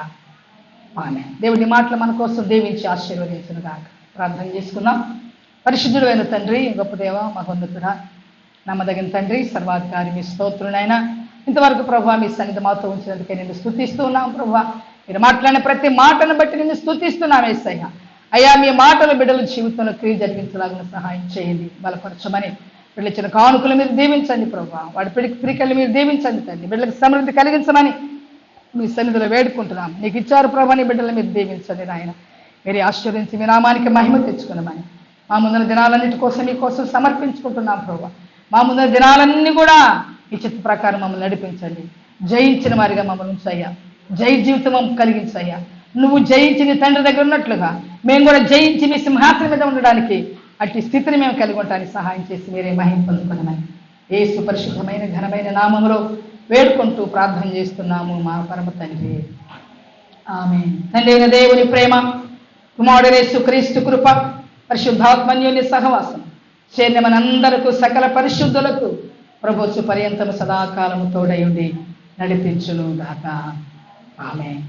ఆమె దేవుడి మాటలు మన కోసం దీవించి ఆశీర్వదించును గాక. ప్రార్థన చేసుకుందాం. పరిశుద్ధుడైన తండ్రి, గొప్ప దేవ, మహోన్నతుడా, నమ్మదగిన తండ్రి, సర్వాధికారి, మీ స్తోత్రునైనా ఇంతవరకు ప్రభు మీ సన్నిధి మాతో ఉంచినందుకే నిన్ను స్తుతిస్తూ ఉన్నాం. ప్రభు మీరు మాట్లాడిన ప్రతి మాటను బట్టి నిన్ను స్తుతిస్తున్నాం యేసయ్య. అయ్యా, మీ మాటలు బిడ్డల జీవితంలో క్రియ జరిగించలాగిన సహాయం చేయండి, బలపరచమని. బిడ్డలు ఇచ్చిన కానుకలు మీరు దీవించండి ప్రభు, వాడి పిడికలు మీరు దీవించండి తండ్రి. బిడ్డలకు సమృద్ధి కలిగించమని మీ సన్నిధిలో వేడుకుంటున్నాం. నీకు ఇచ్చారు ప్రభు, నీ బిడ్డలు మీరు దీవించండి నాయన. మీరే ఆశ్చర్యించి మీ నామానికి మహిమ తెచ్చుకున్నామని మా ముందున్న దినాలన్నిటి కోసం మీకోసం సమర్పించుకుంటున్నాం ప్రభు. మా ముందున్న దినాలన్నీ కూడా ఈ చిత్త ప్రకారం మమ్మల్ని నడిపించండి. జయించిన వారిగా మమ్మల్ని ఉంచయ్యా. జై జీవితం కలిగించయ్యా. నువ్వు జయించి నీ తండ్రి దగ్గర ఉన్నట్లుగా మేము కూడా జయించి మీ సింహాసనం మీద ఉండడానికి అట్టి స్థితిని మేము కలిగి ఉండడానికి సహాయం చేసి మీరే మహిమ పొందుకున్నామని యేసు పరిశుద్ధమైన ఘనమైన నామములో వేడుకుంటూ ప్రార్థన చేస్తున్నాము మా పరమ తండ్రి. ఆమేన్. తండ్రి అయిన దేవుని ప్రేమ, కుమారుడైన యేసుక్రీస్తు కృప, పరిశుద్ధాత్మన్యుని సహవాసం చేరిన మనందరకు సకల పరిశుద్ధులకు ప్రభుత్వ పర్యంతము సదాకాలము తోడయుండి నడిపించును గాక. ఆమేన్.